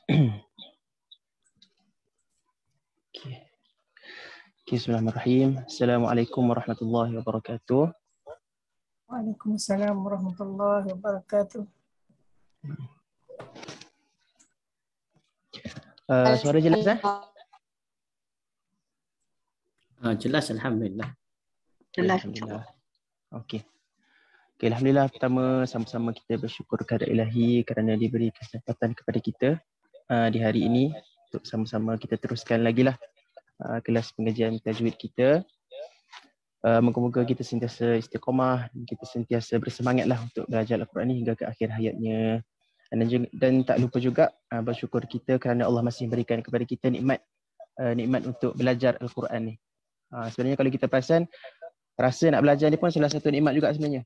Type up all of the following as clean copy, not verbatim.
Okay. Bismillahirrahmanirrahim. Assalamualaikum warahmatullahi wabarakatuh. Waalaikumsalam warahmatullahi wabarakatuh. Suara jelas Jelas, alhamdulillah. Jelas. Alhamdulillah. Okey. Okay, alhamdulillah, pertama sama-sama kita bersyukur kepada Ilahi kerana diberi kesempatan kepada kita di hari ini untuk sama-sama kita teruskan lagi lah kelas pengajian tajwid kita. Moga-moga kita sentiasa istiqamah, kita sentiasa bersemangat lah untuk belajar Al-Quran ni hingga ke akhir hayatnya. Dan tak lupa juga bersyukur kita kerana Allah masih berikan kepada kita nikmat untuk belajar Al-Quran ni. Sebenarnya kalau kita perasan, rasa nak belajar ni pun salah satu nikmat juga sebenarnya.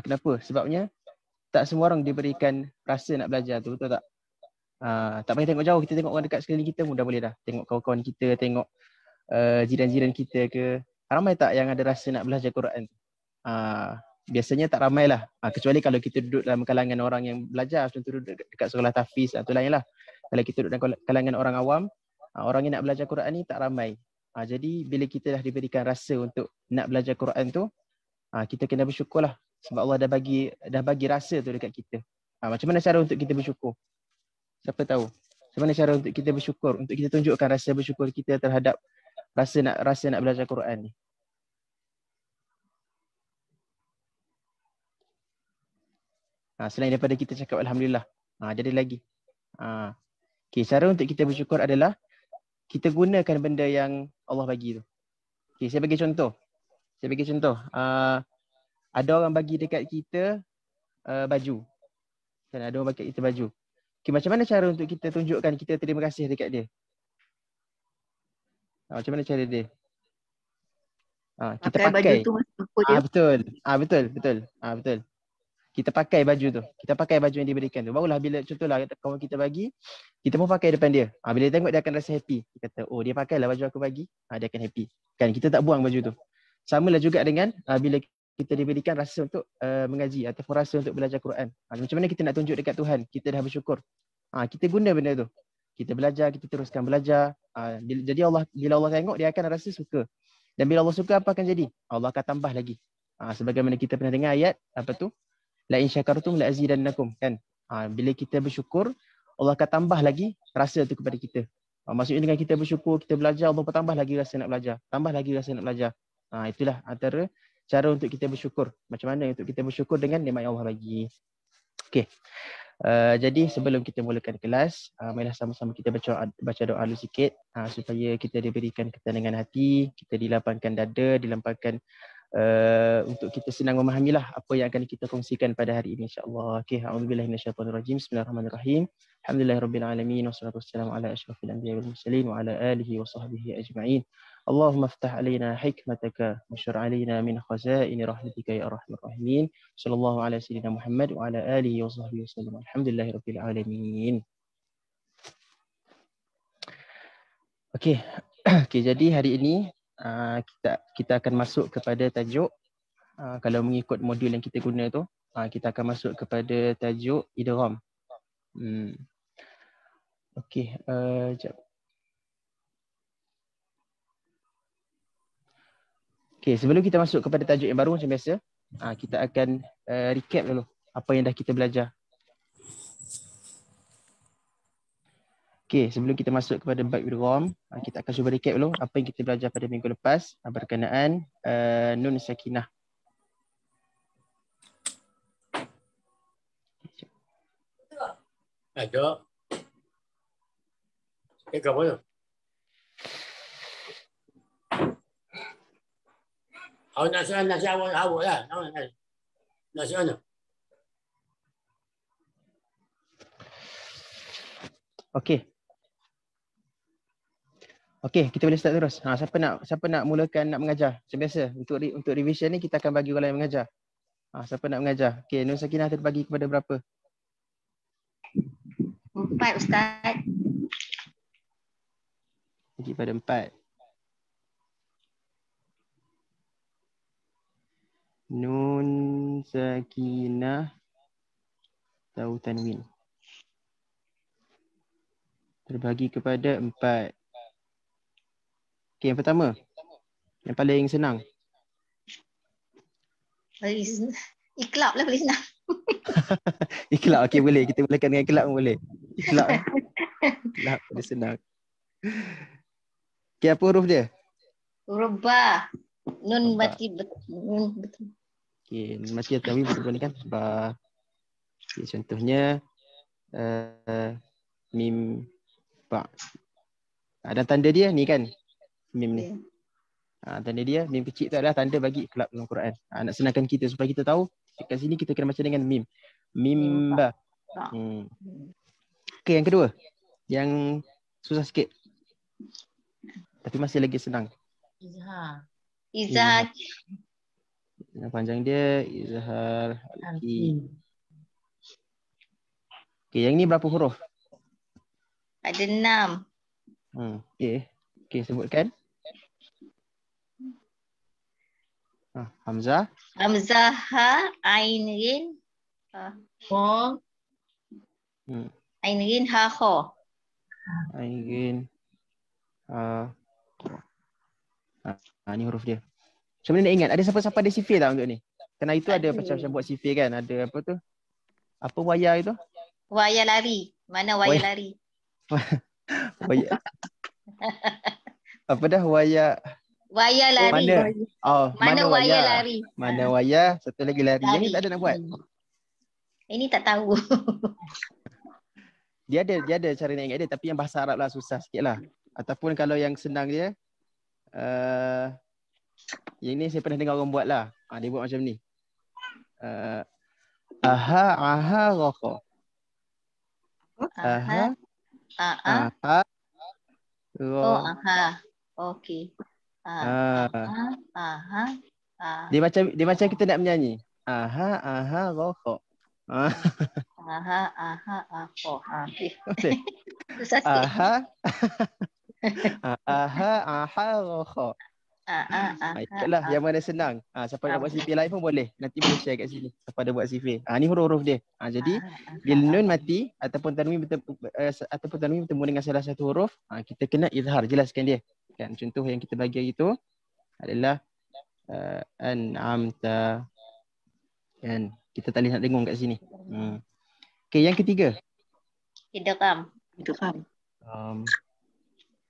Kenapa? Sebabnya tak semua orang diberikan rasa nak belajar tu, betul tak? Tak payah tengok jauh, kita tengok orang dekat sekeliling kita pun dah boleh dah. Tengok kawan-kawan kita, tengok jiran-jiran kita ke. Ramai tak yang ada rasa nak belajar Quran? Biasanya tak ramai lah. Kecuali kalau kita duduk dalam kalangan orang yang belajar, contoh duduk dekat sekolah tahfiz atau lain lah. Kalau kita duduk dalam kalangan orang awam, orang yang nak belajar Quran ni tak ramai. Jadi bila kita dah diberikan rasa untuk nak belajar Quran tu, kita kena bersyukur lah. Sebab Allah dah bagi rasa tu dekat kita. Macam mana cara untuk kita bersyukur? Siapa tahu? Macam mana cara untuk kita bersyukur? Untuk kita tunjukkan rasa bersyukur kita terhadap rasa nak belajar Quran ni. Selain daripada kita cakap alhamdulillah. Jadi lagi. Okay, cara untuk kita bersyukur adalah kita gunakan benda yang Allah bagi tu. Okay, saya bagi contoh. Ada orang bagi dekat kita baju. Dan ada orang bagi kita baju. Okay, macam mana cara untuk kita tunjukkan kita terima kasih dekat dia? Macam mana cara dia? Kita pakai. Baju tu betul. Kita pakai baju tu. Kita pakai baju yang diberikan tu. Barulah bila contohlah kawan kita bagi, kita pun pakai depan dia. Bila dia tengok dia akan rasa happy. Dia kata, oh dia pakailah baju aku bagi. Dia akan happy. Kan kita tak buang baju tu. Samalah juga dengan bila kita diberikan rasa untuk mengaji ataupun rasa untuk belajar Quran. Macam mana kita nak tunjuk dekat Tuhan, kita dah bersyukur. Kita guna benda tu. Kita belajar, kita teruskan belajar. Jadi bila Allah tengok, dia akan rasa suka. Dan bila Allah suka, apa akan jadi? Allah akan tambah lagi. Sebagaimana kita pernah dengar ayat, apa tu? La in syakartum la azidannakum, kan? Bila kita bersyukur, Allah akan tambah lagi rasa tu kepada kita. Maksudnya dengan kita bersyukur, kita belajar, Allah tambah lagi rasa nak belajar. Tambah lagi rasa nak belajar. Itulah antara cara untuk kita bersyukur. Macam mana untuk kita bersyukur dengan nikmat yang Allah bagi. Okey. Jadi sebelum kita mulakan kelas, marilah sama-sama kita baca doa dulu sikit supaya kita diberikan ketenangan hati, kita dilapangkan dada, dilapangkan untuk kita senang memahamilah apa yang akan kita kongsikan pada hari ini insya-Allah. Okey, a'udzubillahi minasyaitonirrajim. Bismillahirrahmanirrahim. Alhamdulillahirabbil alamin wassalatu wassalamu ala asyrafil anbiya'i wal mursalin wa ala alihi wa sahbihi ajma'in. Allahumma iftah alaina hikmataka wa syur alaina min khazaini rahmatika ya arhamar rahimin. Sallallahu ala sayyidina Muhammad wa ala alihi wa sahbihi wasallam. Alhamdulillahirabbil alamin. Okey. Okey, jadi hari ini kita akan masuk kepada tajuk, kalau mengikut modul yang kita guna tu, kita akan masuk kepada tajuk idgham. Okey, jap. Okey, sebelum kita masuk kepada tajuk yang baru macam biasa, kita akan recap dulu apa yang dah kita belajar. Okey, sebelum kita masuk kepada bab idgham, kita akan cuba recap dulu apa yang kita belajar pada minggu lepas berkenaan nun sakinah. Ada. Apa tu? Nasi awak lah. Nasi mana? Okey. Okey, kita boleh start terus. Siapa nak mulakan nak mengajar? Macam biasa, untuk revision ni kita akan bagi orang yang mengajar. Siapa nak mengajar? Okey, Nun Sakinah terbagi kepada berapa? 4, Ustaz. Bagi pada 4. Nun Sakinah tahu tanwin. Terbagi kepada 4. Okey, yang pertama. Yang paling senang. Iklab lah paling senang. Ikhlas. Okey, boleh. Kita mulakan dengan ikhlas pun boleh. Ikhlas. Ikhlas paling senang. Okey, apa huruf dia? Huruf ba. Nun Ba. mati nun betul. Okey, mati atau tanwin betul ni kan? Ba. Okey, contohnya mim ba. Dan tanda dia ni kan? Mim ni. Tanda dia mim kecil tu adalah tanda bagi ikhlas dalam Quran. Nak senangkan kita supaya kita tahu kat sini kita kena baca dengan mim. Mim ba. Okey, yang kedua. Yang susah sikit. Tapi masih lagi senang. Izhar. Yang panjang dia izhar halki. Okey, yang ni berapa huruf? Ada 6. Okey, sebutkan. Hamzah. Hamzah, ha, ain rin, kha. Ain rin, ha, kha. Ain. Ni huruf dia. Macam mana nak ingat? Ada siapa-siapa ada sifir tak untuk ni? Kerana itu ada macam-macam buat sifir kan? Ada apa tu? Apa wayar itu? Wayar lari. Mana wayar lari? Wayar. Apa dah wayar? Wayar lari. Mana wayar lari? Mana wayar? Satu lagi lari. Yang ni tak ada nak buat. Ini tak tahu. Dia ada cara nak ingat dia, tapi yang bahasa Arab lah susah sikit lah. Ataupun kalau yang senang dia, yang ni saya pernah dengar orang buat lah. Dia buat macam ni. Aha, rokho. Aha. Oh, aha. Okey. Dia macam kita nak menyanyi. Aha, rokho. Susah sikit. Aha, rokho. Itulah yang mana senang. Siapa nak buat sifir lain pun boleh. Nanti boleh share kat sini. Siapa ada buat sifir. Ni huruf-huruf dia. Jadi bila nun mati ataupun tanwin bertemu dengan salah satu huruf, kita kena izhar, jelaskan dia. Kan contoh yang kita bagi itu adalah an'amta. Kan kita tak boleh nak dengung kat sini. Okey, yang ketiga. Idgham.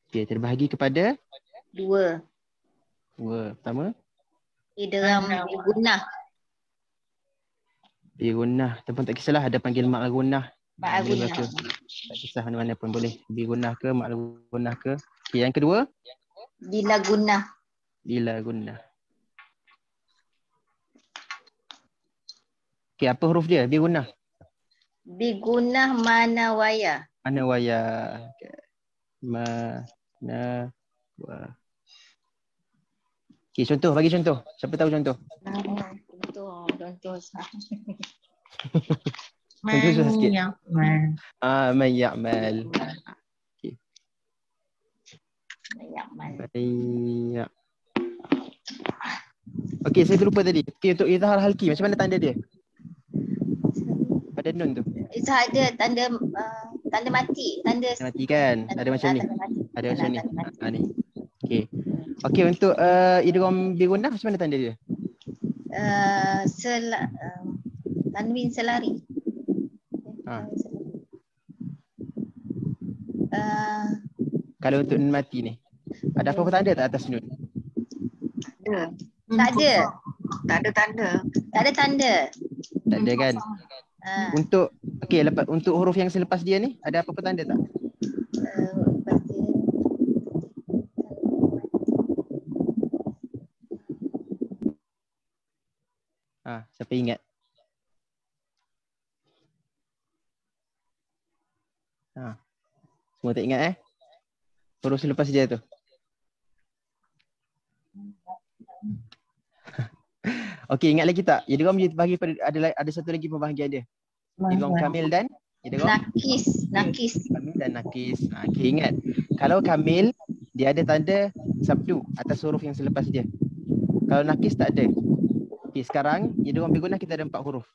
Okey, terbahagi kepada 2. Pertama Idgham gunnah. Bigunnah. Ataupun tak kisahlah ada panggil mak gunnah. Mak gunnah. Tak kisah mana-mana pun boleh. Bigunnah ke mak gunnah ke. Okey, yang kedua Bila gunnah. Okey, apa huruf dia? Bigunnah. Bigunnah mana waya. Mana waya. Okay. Mana wa. Okey, contoh, bagi contoh. Siapa tahu contoh? Contoh. Contoh susah sikit. Man ya'mal. Okey. Okey, saya terlupa tadi. Okey, untuk izhar halki, macam mana tanda dia? Pada nun tu. Izhar dia tanda mati. Tanda mati kan? Ada macam ni. Ada macam ni. Ni. Okey. Okey, untuk idgham bigunnah macam mana tanda dia? Tanwin selari. Kalau untuk nun mati ni, ada apa-apa tanda tak atas nun? Tak ada. Tak ada tanda. Tak ada tanda. Tak ada kan? Untuk untuk huruf yang selepas dia ni ada apa-apa tanda tak? Siapa ingat? Semua tak ingat huruf selepas dia tu. Okey, ingat lagi tak? Idgham bagi ada satu lagi pembahagian dia. Idgham kamil dan nakis. Kamil dan nakis. Okey, ingat. Kalau kamil dia ada tanda sabdu atas huruf yang selepas dia. Kalau nakis tak ada. Okey, sekarang idgham bigunnah kita ada 4 huruf.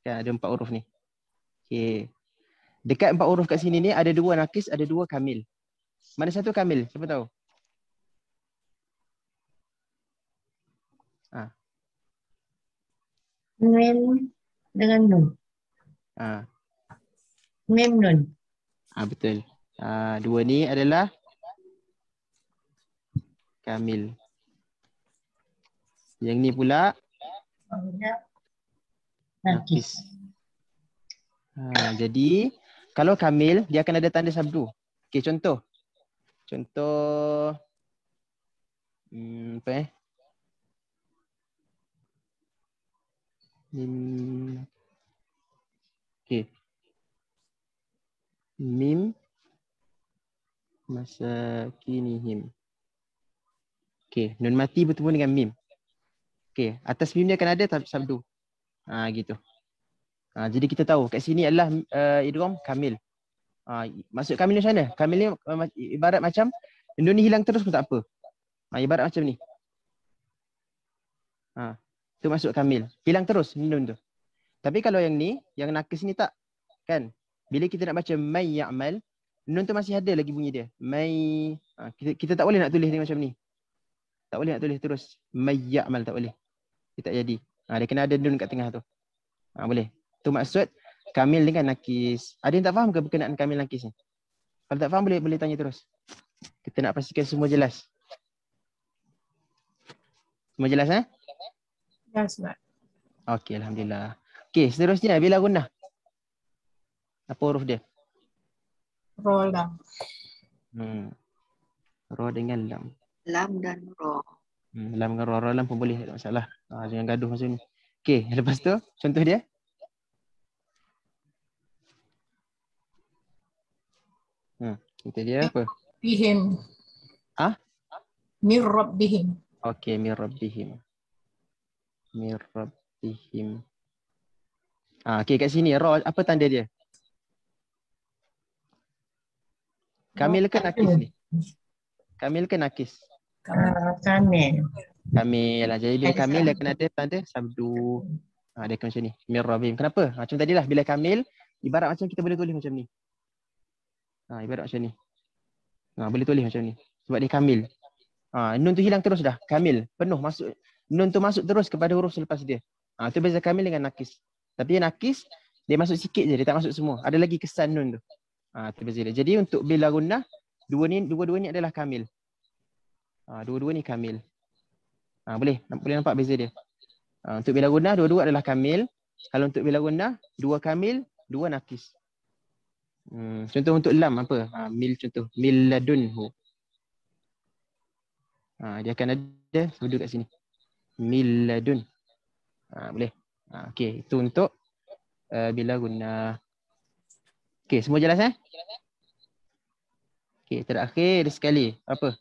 Kan ada 4 huruf ni. Okey. Dekat 4 huruf kat sini ni ada 2 nakis, ada 2 kamil. Mana satu kamil? Siapa tahu? Mim dengan nun. Ah, Mim nun. betul. 2 ni adalah kamil. Yang ni pula nakis. Jadi kalau kamil dia akan ada tanda sabdu. Okey, contoh. Contoh apa okey. Mim masakinihim. Okey, nun mati bertemu dengan mim. Okey, atas mim dia akan ada sabdu. Gitu. Jadi kita tahu kat sini adalah idgham kamil. Maksud kamil ni macam mana? Kamil ni ibarat macam nun ni hilang terus pun tak apa. Ibarat macam ni. Tu masuk kamil. Hilang terus nun tu. Tapi kalau yang ni, yang nakis ni tak. Kan? Bila kita nak baca may ya'mal, nun tu masih ada lagi bunyi dia. May. Kita tak boleh nak tulis dia macam ni. Tak boleh nak tulis terus. May ya'mal tak boleh. Dia tak jadi. Dia kena ada nun kat tengah tu. Boleh. Tu maksud kamil dengan nakis. Ada yang tak faham ke berkenaan kamil nakis ni? Kalau tak faham boleh tanya terus. Kita nak pastikan semua jelas. Semua jelas Yes, Mak. Okey, alhamdulillah. Okey, seterusnya bila gunnah. Apa huruf dia? Roll lam. Ra dengan lam. Lam dan ra. Lam dengan ra lam pun boleh, tak ada masalah. Jangan gaduh macam ni. Okey, lepas tu contoh dia. Contoh dia apa? Bihim. Mir rabbihim. Okey, mir rabbihim. Mir rabbihim. Okey, kat sini ra apa tanda dia? Kamil ke nakis ni? Kamil ke nakis? Kamil. Kamil lah. Jadi bila kamil dia kena ada tanda sabdu. Dia akan macam ni. Mir rabbihim. Kenapa? Macam tadilah bila kamil ibarat macam kita boleh tulis macam ni. Ibarat macam ni. Boleh tulis macam ni. Sebab dia kamil. Nun tu hilang terus dah. Kamil. Penuh masuk. Nun tu masuk terus kepada huruf selepas dia. Tu beza kamil dengan nakis. Tapi yang nakis, dia masuk sikit je. Dia tak masuk semua. Ada lagi kesan nun tu. Tu beza dia. Jadi untuk bila gunnah, dua-dua ni adalah kamil. Dua-dua ni kamil. Boleh nampak beza dia. Untuk bila gunnah, dua-dua adalah kamil. Kalau untuk bila gunnah, 2 kamil, 2 nakis. Contoh untuk lam apa? Mil contoh. Mil ladunhu. Dia akan ada sabdu kat sini. Mil ladun. Boleh. Okey, itu untuk bila gunnah. Okey, semua jelas Okey, terakhir sekali. Apa?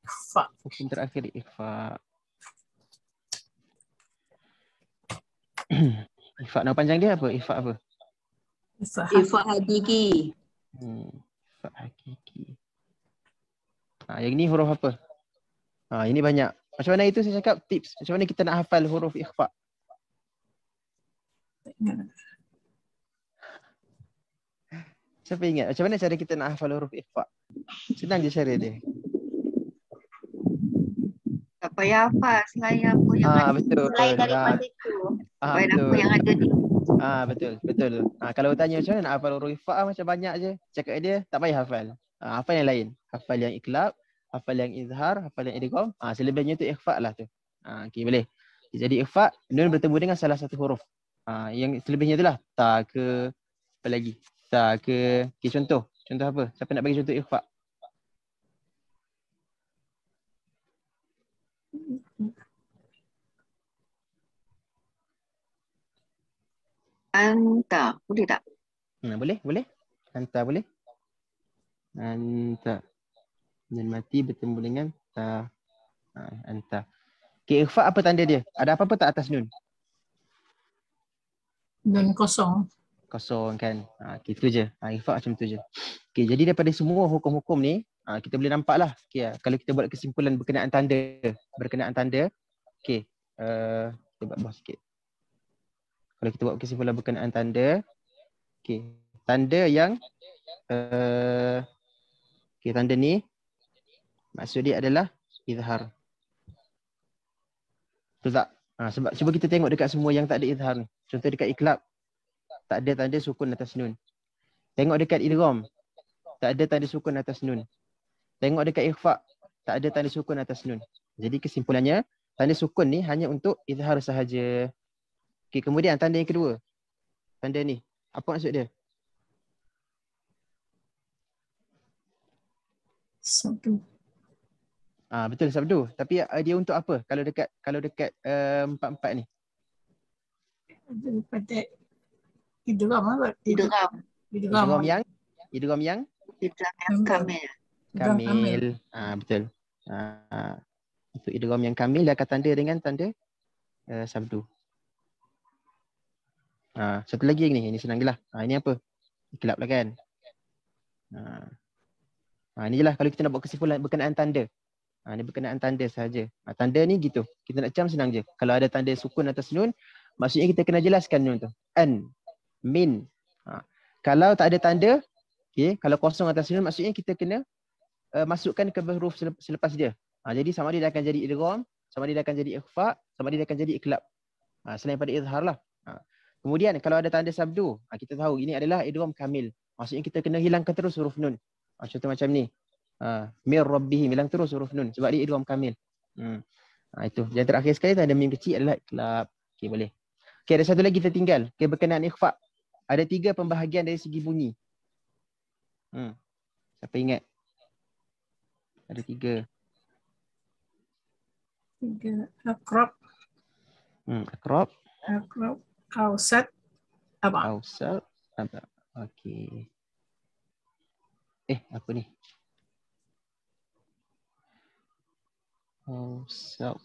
Ikhfa. Hukum terakhir ikhfa. Ikhfa nama panjang dia apa? Ikhfa apa? Ikhfa hakiki. Ikhfa hakiki. Yang ni huruf apa? Ini banyak. Macam mana itu saya cakap tips. Macam mana kita nak hafal huruf ikhfa? Siapa ingat? Macam mana cara kita nak hafal huruf ikhfa? Senang je cara dia. Tak payah hafal selain apa yang ada. Betul. Selain daripada itu. Selain apa yang ada ni. Betul. Kalau tanya macam mana nak hafal huruf ikhfa macam banyak je. Cakap dia tak payah hafal. Hafal yang lain. Hafal yang iqlab, hafal yang izhar, hafal yang idgham. Selebihnya tu ikhfa lah tu. Okey, boleh. Jadi ikhfa nun bertemu dengan salah satu huruf. Yang selebihnya itulah ta ke apa lagi? Ta ke. Okey, contoh. Contoh apa? Siapa nak bagi contoh ikhfa? Anta. Boleh tak? Boleh. Anta boleh. Anta. Nun mati bertemu dengan ta. Anta. Okey, ikhfa apa tanda dia? Ada apa-apa tak atas nun? Nun kosong. Kosong kan. Gitu je. Ikhfa macam tu je. Okey, jadi daripada semua hukum-hukum ni, kita boleh nampaklah. Okey, kalau kita buat kesimpulan berkenaan tanda. Okey, kita buat bawah sikit. Kalau kita buat kesimpulan berkenaan tanda, Okey. Tanda yang okey, tanda ni maksud dia adalah izhar. Betul tak? Sebab cuba kita tengok dekat semua yang tak ada izhar ni. Contoh dekat iqlab, tak ada tanda sukun atas nun. Tengok dekat idgham, tak ada tanda sukun atas nun. Tengok dekat ikhfa, tak ada tanda sukun atas nun. Jadi kesimpulannya, tanda sukun ni hanya untuk izhar sahaja. Okey, kemudian tanda yang kedua. Tanda ni, apa maksud dia? Sabdu. Betul sabdu. Tapi dia untuk apa? Kalau dekat 4-4 ni. Daripada idgham apa? Idgham. Idgham yang Idgham yang kamil. kamil. Betul. Untuk idgham yang kamil dia akan tanda dengan tanda sabdu. Satu lagi ni, ini senang je lah. Ini apa? Iqlab lah kan. Ini je lah kalau kita nak buat kesimpulan berkenaan tanda. Ini berkenaan tanda sahaja. Tanda ni gitu. Kita nak cam senang je. Kalau ada tanda sukun atas nun, maksudnya kita kena jelaskan nun tu. An, min. Kalau tak ada tanda, kalau kosong atas nun, maksudnya kita kena masukkan ke huruf selepas dia. Jadi sama dia akan jadi idgham, sama dia akan jadi ikhfa, sama dia akan jadi iqlab. Selain pada izhar lah. Kemudian kalau ada tanda sabdu, kita tahu ini adalah idgham kamil. Maksudnya kita kena hilangkan terus huruf nun. Contoh macam ni. Mir rabbihim, hilang terus huruf nun sebab dia idgham kamil. Itu. Yang terakhir sekali tanda mim kecil adalah iqlab. Okey, boleh. Okey, ada satu lagi tertinggal. Okey, berkenaan ikhfa. Ada 3 pembahagian dari segi bunyi. Siapa ingat? Ada 3. 3. Akrab. Akrab. Ausat. Abad. Ausat. Abad. Okey. Apa ni? Ausat.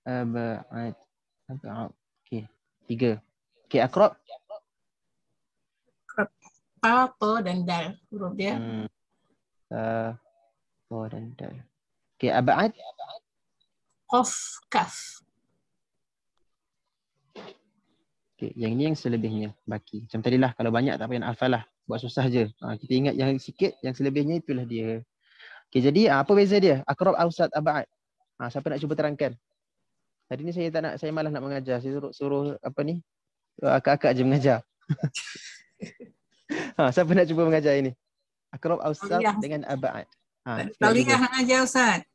Abad. Okey. 3. Okey, akrab. Ta, ta dan dal. Huruf dia. Ta, ta dan dal. Okey, abad. Qaf, kaf. Okey, yang ni yang selebihnya baki. Macam tadilah, kalau banyak tak payah nak hafal lah. Buat susah je. Kita ingat yang sikit, yang selebihnya itulah dia. Okey, jadi apa beza dia? Akrab, ausat, abad. Siapa nak cuba terangkan? Tadi ni saya malas nak mengajar. Saya suruh apa ni? Akak-akak je mengajar. Siapa nak cuba mengajar ini? Akrab, ausat dengan abad. Taliah nak ajar Ustaz.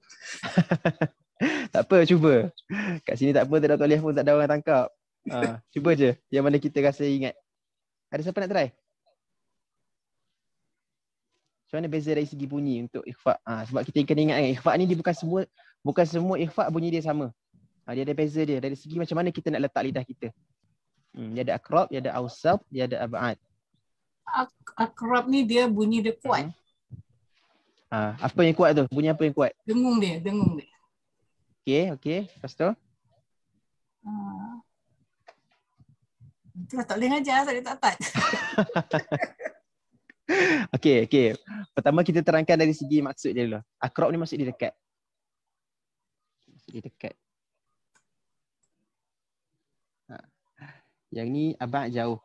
Tak apa, cuba. Kat sini tak apa, tak ada taliah pun, tak ada orang tangkap. Cuba je yang mana kita rasa ingat. Ada siapa nak try? Macam mana beza dari segi bunyi untuk ikhfa? Sebab kita kena ingat kan, ikhfa ni dia bukan semua ikhfa bunyi dia sama. Dia ada beza dia dari segi macam mana kita nak letak lidah kita. Dia ada akrab, dia ada ausab, dia ada abad. Akrab ni dia bunyi dia kuat. Apa yang kuat tu? Bunyi apa yang kuat? Dengung dia. Okey. Lepas tu? Itulah tak boleh ngajar, saya tak. Okey. Pertama kita terangkan dari segi maksud dia dulu. Akrab ni maksud dia dekat. Yang ni abad jauh.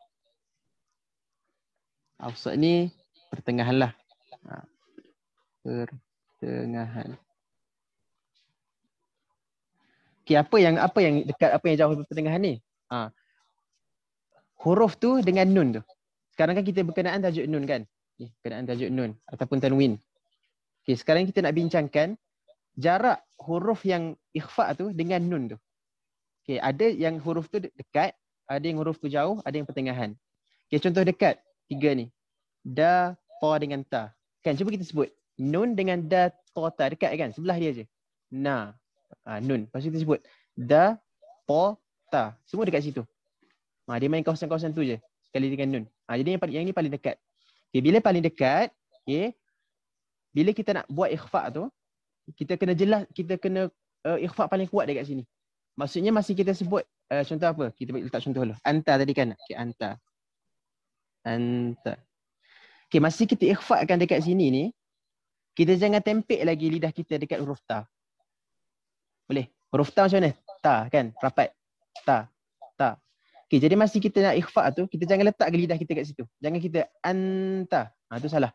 Ausat ni pertengahan lah. Pertengahan. Okey, apa yang dekat, apa yang jauh pertengahan ni? Huruf tu dengan nun tu. Sekarang kan kita berkenaan tajuk nun kan? Berkenaan tajuk nun ataupun tanwin. Okey, sekarang kita nak bincangkan jarak huruf yang ikhfa tu dengan nun tu. Okey, ada yang huruf tu dekat, ada yang huruf tu jauh, ada yang pertengahan. Okey, contoh dekat 3 ni. Da, ta dengan ta. Kan cuba kita sebut. Nun dengan da, ta, ta dekat kan? Sebelah dia je. Na. Nun. Lepas tu kita sebut da, ta, ta. Semua dekat situ. Dia main kawasan-kawasan tu je. Sekali dengan nun. Jadi yang ni paling dekat. Okay, bila paling dekat, bila kita nak buat ikhfa tu, kita kena ikhfa paling kuat dekat sini. Maksudnya masih kita sebut contoh apa? Kita letak contoh dulu. Anta tadi kan? Okay, anta. Okay, masih kita ikhfakan dekat sini ni, kita jangan tempek lagi lidah kita dekat huruf ta. Boleh? Huruf ta macam mana? Ta kan? Rapat. Ta. Okey, jadi masa kita nak ikhfa tu, kita jangan letak lidah kita kat situ. Jangan kita anta. Tu salah.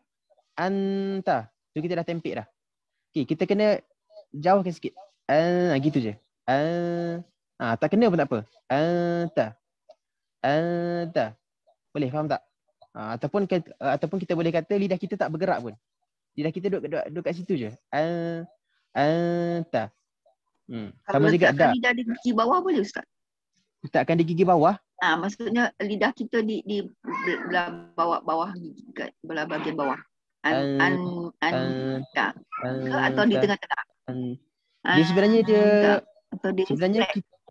Anta. Tu kita dah tempik dah. Okey, kita kena jauhkan sikit. Gitu je. Tak kena pun tak apa. Anta. Boleh faham tak? Ataupun kita boleh kata lidah kita tak bergerak pun. Lidah kita duduk kat situ je. Anta. Sama juga letakkan dah. lidah di gigi bawah boleh Ustaz? Letakkan di gigi bawah. Maksudnya lidah kita di belah bawah gigi, kat belah bahagian bawah. Anta. Atau di tengah-tengah. Dia sebenarnya dia atau dia sebenarnya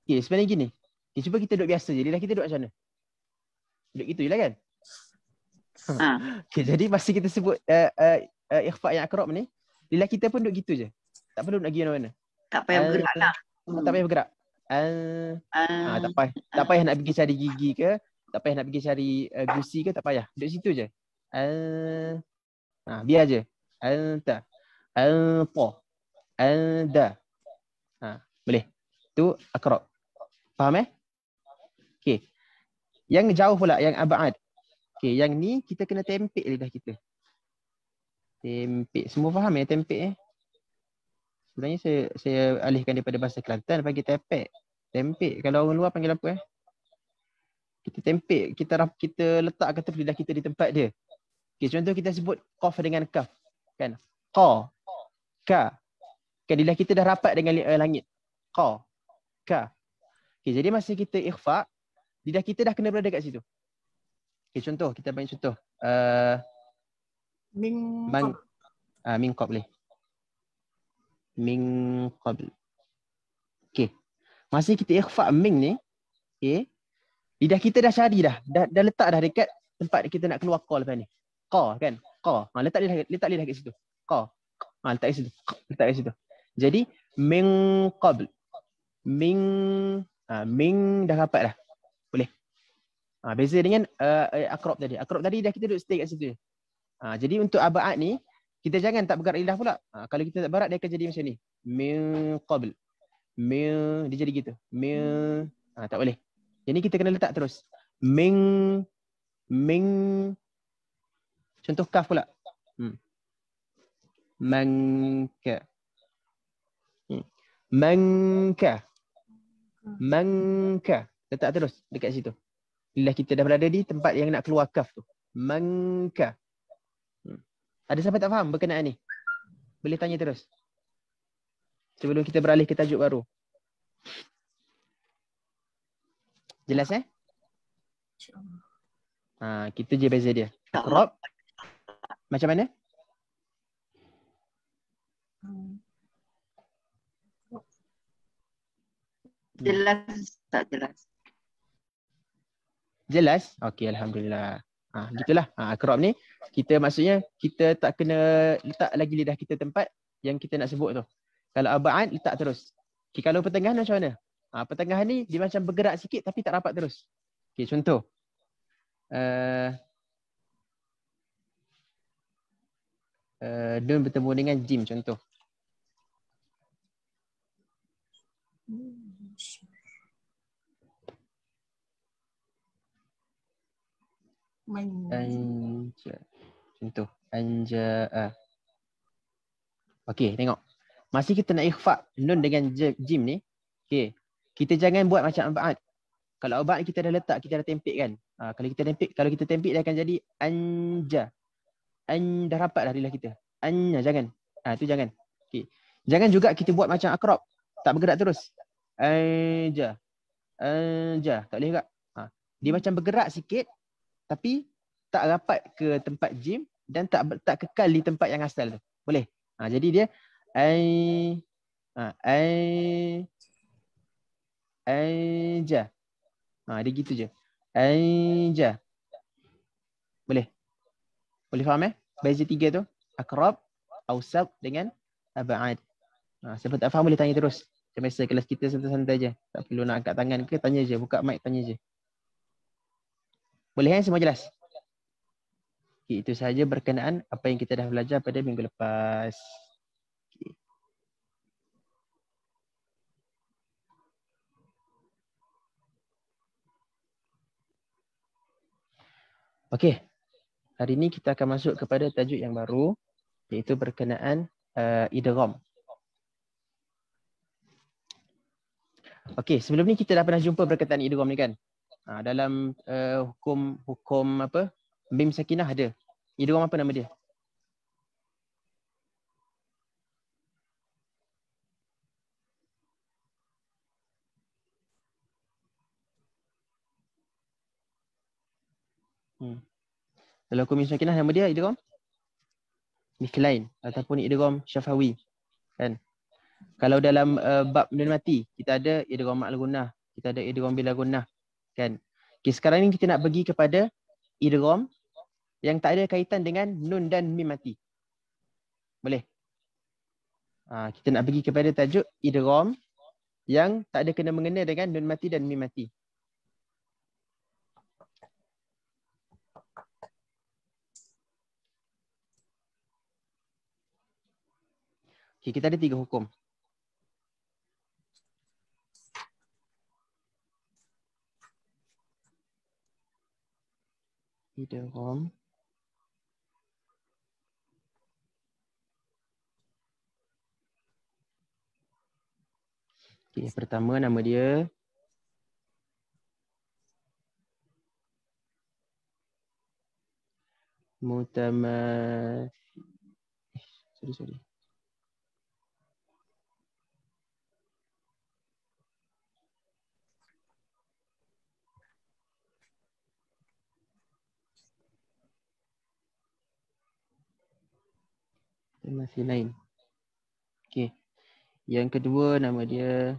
sebenarnya gini. Cuba kita duduk biasa je. Lidah kita duduk macam mana? Duduk gitu je lah kan? Jadi masa kita sebut ikhfa yang akrab ni, lidah kita pun duduk gitu je. Tak perlu nak pergi mana-mana. tak payah bergerak lah. Tak payah bergerak. Tak payah nak pergi cari gigi ke, tak payah nak pergi cari gusi ke, tak payah. Duduk situ je. Biar je. Anta. Alqa. Anda. Boleh. Tu akrab. Faham Okey. Yang jauh pula, yang abad. Okey, yang ni kita kena tempik lidah kita. Tempik. Semua faham tempik Sebenarnya saya alihkan daripada bahasa Kelantan panggil tepek. Tempik. Kalau orang luar panggil apa Kita tempik, kita letak kata lidah kita di tempat dia. Okey, contoh kita sebut qaf dengan kaf. Kan? Qa, ka. Kan lidah kita dah rapat dengan langit. Qa, ka. Okey, jadi masa kita ikhfa, lidah kita dah kena berada kat situ. Okey, contoh, kita bagi contoh. Min qabl. Min qabl. Okey. Masa kita ikhfa min ni, okey. Lidah kita dah cari dah letak dah dekat tempat kita nak keluar qa lepas ni. Qa kan? Qa. Letak lidah kat situ. Qa. Letak kat situ. Jadi min qabl. Min dah rapat dah. Boleh. Beza dengan akrab tadi. Akrab tadi dah kita duduk stay kat situ. Jadi untuk abad ni, kita jangan tak bergerak lidah pula. Kalau kita tak bergerak, dia akan jadi macam ni. Min qabl. Dia jadi gitu. Tak boleh. Jadi kita kena letak terus. Min. Contoh kaf pula. Manka. Manka. Letak terus dekat situ. Lidah kita dah berada di tempat yang nak keluar kaf tu. Manka. Ada siapa tak faham berkenaan ni? Boleh tanya terus. Sebelum kita beralih ke tajuk baru. Jelas kita je beza dia. Akrab. Macam mana? Jelas tak jelas? Jelas? Okey, alhamdulillah. Gitulah. Akrab ni kita maksudnya kita tak kena letak lagi lidah kita tempat yang kita nak sebut tu. Kalau abad letak terus. Okay, kalau pertengahan macam mana? Pertengahan ni dia macam bergerak sikit tapi tak rapat terus. Okey, contoh. Nun bertemu dengan jim contoh. Contoh anjaa. Okey, tengok. Masa kita nak ikhfa nun dengan jim ni, okey. Kita jangan buat macam abad. Kalau abad kita dah letak, kita dah tempik kan. Kalau kita tempik dia akan jadi anja. Dah rapat dah lidah kita. Anja jangan. Tu jangan. Okey. Jangan juga kita buat macam akrab. Tak bergerak terus. Anja. Tak boleh juga. Dia macam bergerak sikit tapi tak rapat ke tempat jim dan tak kekal di tempat yang asal tu. Boleh. Jadi dia anja. Dia gitu je. Anja. Boleh. Boleh faham Beza tiga tu. Akrab, awsat dengan abad. Siapa tak faham boleh tanya terus. Macam biasa kelas kita santai-santai je. Tak perlu nak angkat tangan ke, tanya je. Buka mic tanya je. Boleh semua jelas? Okay, itu sahaja berkenaan apa yang kita dah belajar pada minggu lepas. Okay. Okey. Hari ini kita akan masuk kepada tajuk yang baru, iaitu berkenaan idgham. Okey, sebelum ni kita dah pernah jumpa berkaitan idgham ni kan? Dalam hukum apa? Mim sakinah ada. Idgham apa nama dia? Dalam hukum mim sakinah nama dia idgham mithlain ataupun idgham syafawi kan. Kalau dalam bab nun mati kita ada idgham ma'al gunnah, kita ada idgham bila gunnah kan. Okay, sekarang ni kita nak pergi kepada idgham yang tak ada kaitan dengan nun dan mim mati. Boleh? Kita nak pergi kepada tajuk idgham yang tak ada kena mengena dengan nun mati dan mim mati. Okay, kita ada 3 hukum. Idgham. Okay, yang pertama nama dia sorry. Masih lain. Okey. Yang kedua nama dia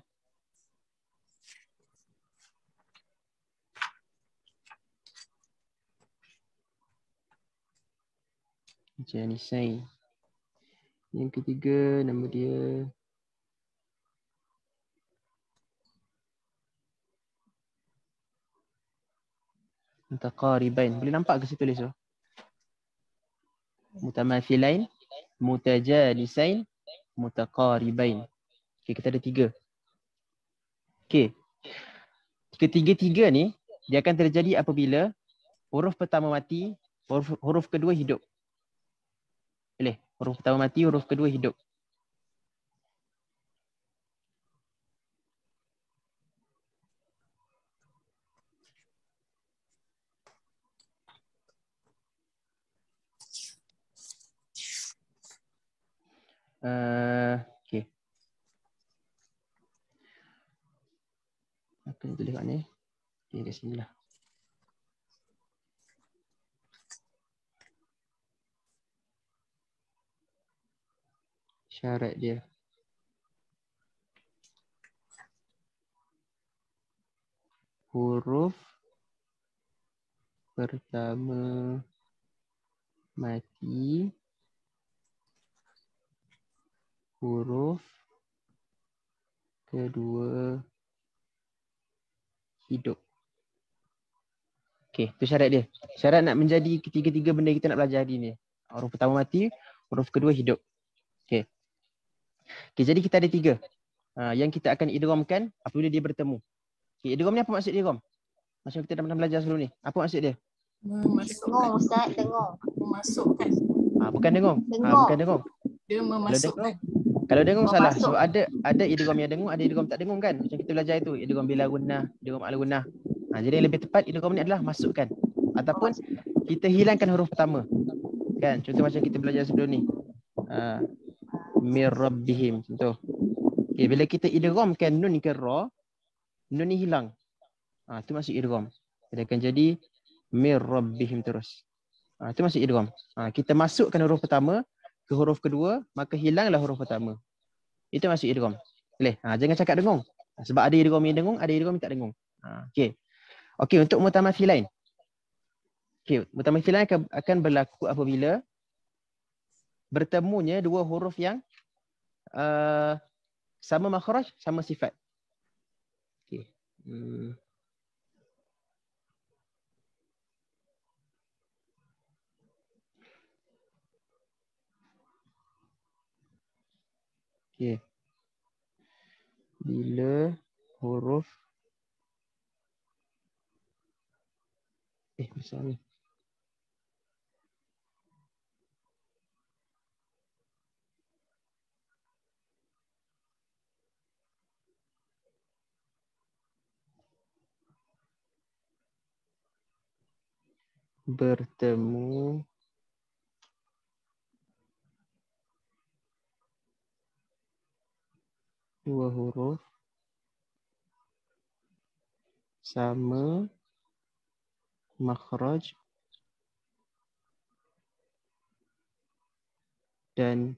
Janisai. Yang ketiga nama dia Mutaqaribain. Boleh nampak ke situ tulis tu? Mutamathilain, mutajalisain, mutaqaribain. Okey, kita ada 3. Okey. Ketiga-tiga ni dia akan terjadi apabila huruf pertama mati, huruf kedua hidup. Boleh? Huruf pertama mati, huruf kedua hidup. Okey. Apa yang tulis kat ni? Okey, kat sini lah. Syarat dia. Huruf pertama mati, huruf kedua hidup. Okey, tu syarat dia. Syarat nak menjadi ketiga-tiga benda kita nak belajar hari ni. Huruf pertama mati, huruf kedua hidup. Okey. Okey, jadi kita ada 3. Yang kita akan idghamkan apabila dia bertemu. Okey, idgham ni apa maksud idgham? Macam kita dah pernah belajar sebelum ni. Apa maksud dia? Dengung Ustaz, dengung. Memasukkan. Bukan dengung. Bukan dengung. Dia memasukkan. Kalau dengung salah. Sebab ada idgham yang dengung, ada idgham tak dengung kan? Macam kita belajar itu, idgham bila gunnah, idgham al gunnah. Jadi yang lebih tepat idgham ni adalah masukkan ataupun kita hilangkan huruf pertama. Kan? Contoh macam kita belajar sebelum ni. Mir rabbihim contoh. Okay, bila kita idghamkan nun ke ra, nun ni hilang. Tu masuk idgham. Dia akan jadi mir rabbihim terus. Itu masuk idgham. Kita masukkan huruf pertama ke huruf kedua, maka hilanglah huruf pertama. Itu masuk idgham. Boleh? Jangan cakap dengung. Sebab ada idgham yang dengung, ada idgham yang tak dengung. Okey. Okey, untuk mutamathilain. Okey, mutamathilain akan berlaku apabila bertemunya dua huruf yang sama makhraj, sama sifat. Okey. Okey. Bila huruf besar ni. bertemu dua huruf sama makhraj dan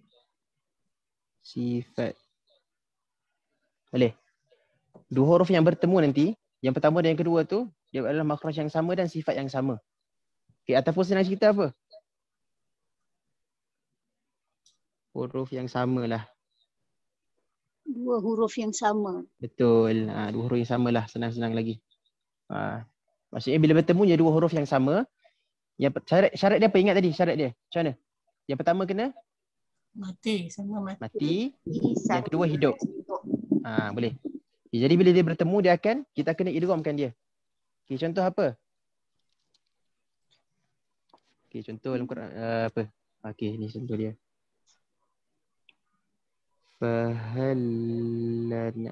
sifat. Boleh? Dua huruf yang bertemu nanti, yang pertama dan yang kedua tu, dia adalah makhraj yang sama dan sifat yang sama. Okay, ataupun senang cerita apa? Huruf yang sama lah. Dua huruf yang sama. Betul. Dua huruf yang sama lah. Senang-senang lagi. Maksudnya bila bertemu je dua huruf yang sama, syarat dia apa? Ingat tadi syarat dia. Macam mana? Yang pertama kena? Mati. Sama mati. Mati. Yang kedua hidup. Boleh. Okay, jadi bila dia bertemu, kita kena idghamkan dia. Okay, contoh apa? Okay, contoh dalam Quran apa? Okay, ni contoh dia. Fahallana.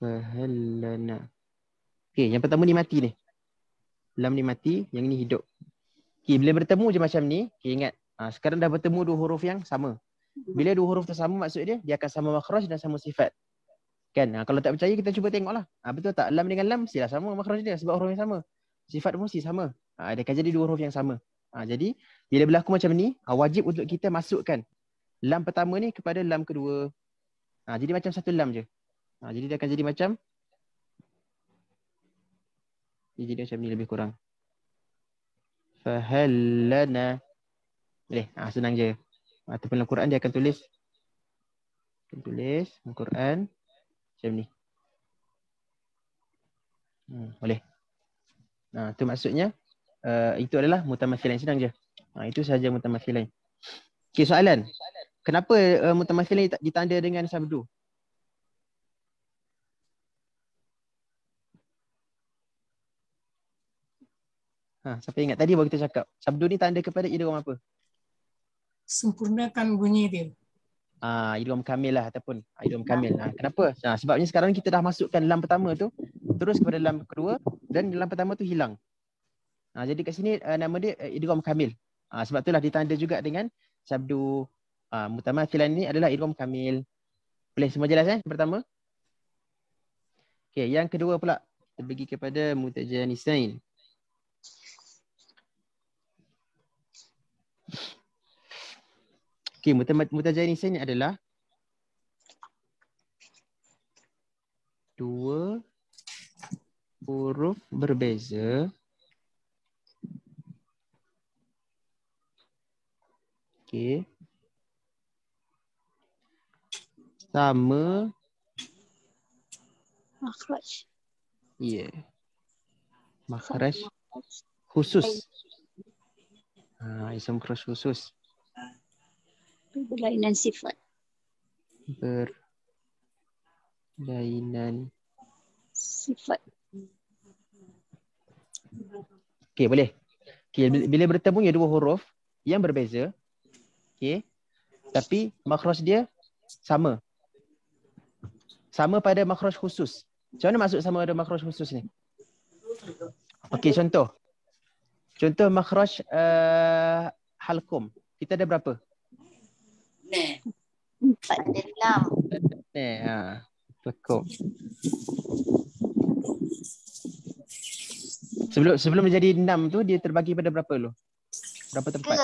Fahallana. Okay, yang pertama ni mati ni. Lam ni mati, yang ni hidup. Okay, bila bertemu je macam ni, okay, ingat. Sekarang dah bertemu dua huruf yang sama. Bila dua huruf tu sama, maksud dia akan sama makhraj dan sama sifat. Kan? Kalau tak percaya, kita cuba tengoklah. Betul tak? Lam dengan lam mestilah sama makhraj dia sebab huruf yang sama. Sifat pun mesti sama. Dia akan jadi dua huruf yang sama. Jadi, bila berlaku macam ni, wajib untuk kita masukkan lam pertama ni kepada lam kedua. Jadi macam satu lam je. Jadi dia akan jadi macam ni lebih kurang. Fahallana. Boleh? Senang je. Ataupun dalam Quran dia akan tulis dalam Quran macam ni. Boleh. Tu maksudnya itu adalah mutamathilain. Senang je. Itu sahaja mutamathilain. Okey, soalan. Kenapa mutamathilain ditanda dengan sabdu? Siapa ingat tadi baru kita cakap. Sabdu ni tanda kepada idgham apa? Sempurnakan bunyi dia. Idgham kamil lah ataupun idgham kamil. Kenapa? Sebabnya sekarang kita dah masukkan lam pertama tu terus kepada lam kedua dan lam pertama tu hilang. Jadi kat sini nama dia idgham kamil. Sebab itulah ditanda juga dengan sabdu. Mutamathilan ni adalah idgham kamil. Boleh semua jelas yang pertama? Okey, yang kedua pula kita pergi kepada mutajanisain. Okey, mutajanisain ni adalah dua huruf berbeza. Okey. Sama Makhraj. Makhraj khusus. Isim makhraj khusus. Berlainan sifat. Berlainan sifat. Okey, boleh. Okey, bila bertemu ya dua huruf yang berbeza, okey, tapi makhraj dia sama. Sama pada makhraj khusus. Macam mana maksud sama ada makhraj khusus ni? Okey, contoh. Contoh makhraj halqum. Kita ada berapa? 4. Ada 6. Halqum. Sebelum menjadi 6 tu dia terbagi pada berapa dulu? Berapa tempat?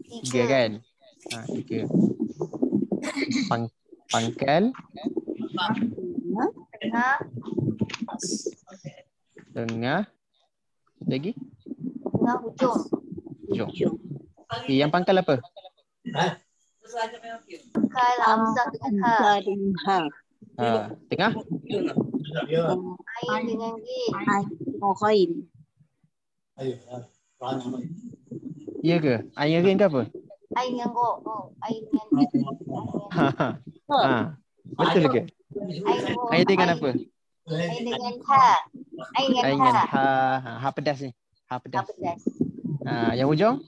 3 kan? 3. Pangkal. Tengah. Lagi? Tengah hujung. Hujung. Okay, yang pangkal apa? Pangkal hamzah dengan ha. Tengah? Ain dengan gin. Ghain. Ya ke? Ain dengan gin ke apa? Ain dengan go. Ain dengan gin. Betul ke? Ain dengan apa? Ain dengan ha. Ain dengan ha. Ha pedas ni. Ha pedas. Yang hujung?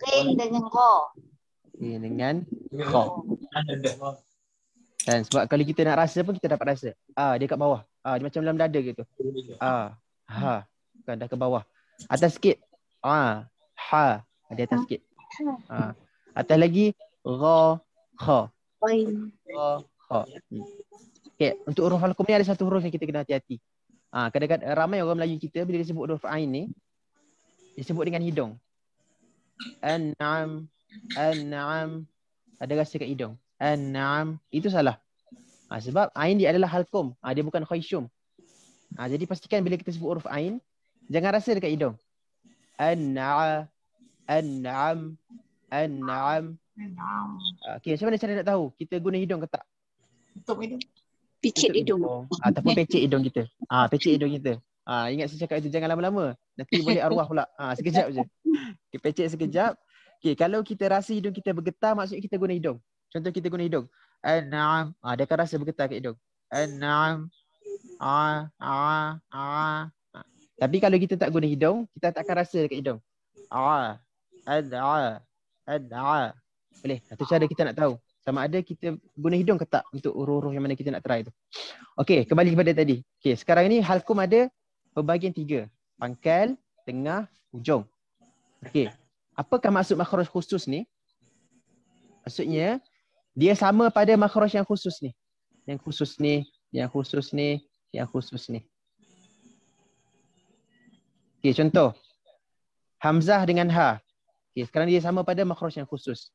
Gin dengan go. Gin dengan kha. Kan sebab kalau kita nak rasa pun kita dapat rasa. Dia kat bawah. Dia macam dalam dada gitu. Ha. Kan dah ke bawah. Atas sikit. Ha. Dia atas sikit. Atas lagi ra, kha. Ra, kha. Okay. Untuk huruf halqum ni ada satu huruf yang kita kena hati-hati. Kadang-kadang ramai orang Melayu kita bila dia sebut huruf ain ni, dia sebut dengan hidung. An-na'am. Ada rasa kat hidung. An-na'am. Itu salah. Sebab ain dia adalah halqum. Dia bukan khayshum. Jadi pastikan bila kita sebut huruf ain, jangan rasa dekat hidung. An-na'am. Okay, macam mana cara nak tahu kita guna hidung ke tak? Tutup hidung. Picit hidung. Ataupun pecik hidung kita. Pecik hidung kita. Ingat saya cakap itu, jangan lama-lama. Nanti boleh arwah pula. Sekejap je. Okay, pecik sekejap. Okay, kalau kita rasa hidung kita bergetar, maksudnya kita guna hidung. Contoh kita guna hidung. An-na'am. Dia akan rasa bergetar kat hidung. An-na'am. Tapi kalau kita tak guna hidung, kita tak akan rasa dekat hidung. An-na'a. Boleh. Satu cara kita nak tahu sama ada kita guna hidung ke tak untuk huruf-huruf yang mana kita nak try tu. Okey, kembali kepada tadi. Okey, sekarang ni halqum ada perbahagian 3. Pangkal, tengah, hujung. Okey. Apakah maksud makhraj khusus ni? Maksudnya dia sama pada makhraj yang khusus ni. Yang khusus ni, yang khusus ni, yang khusus ni. Okey, contoh. Hamzah dengan ha. Okey, sekarang dia sama pada makhraj yang khusus.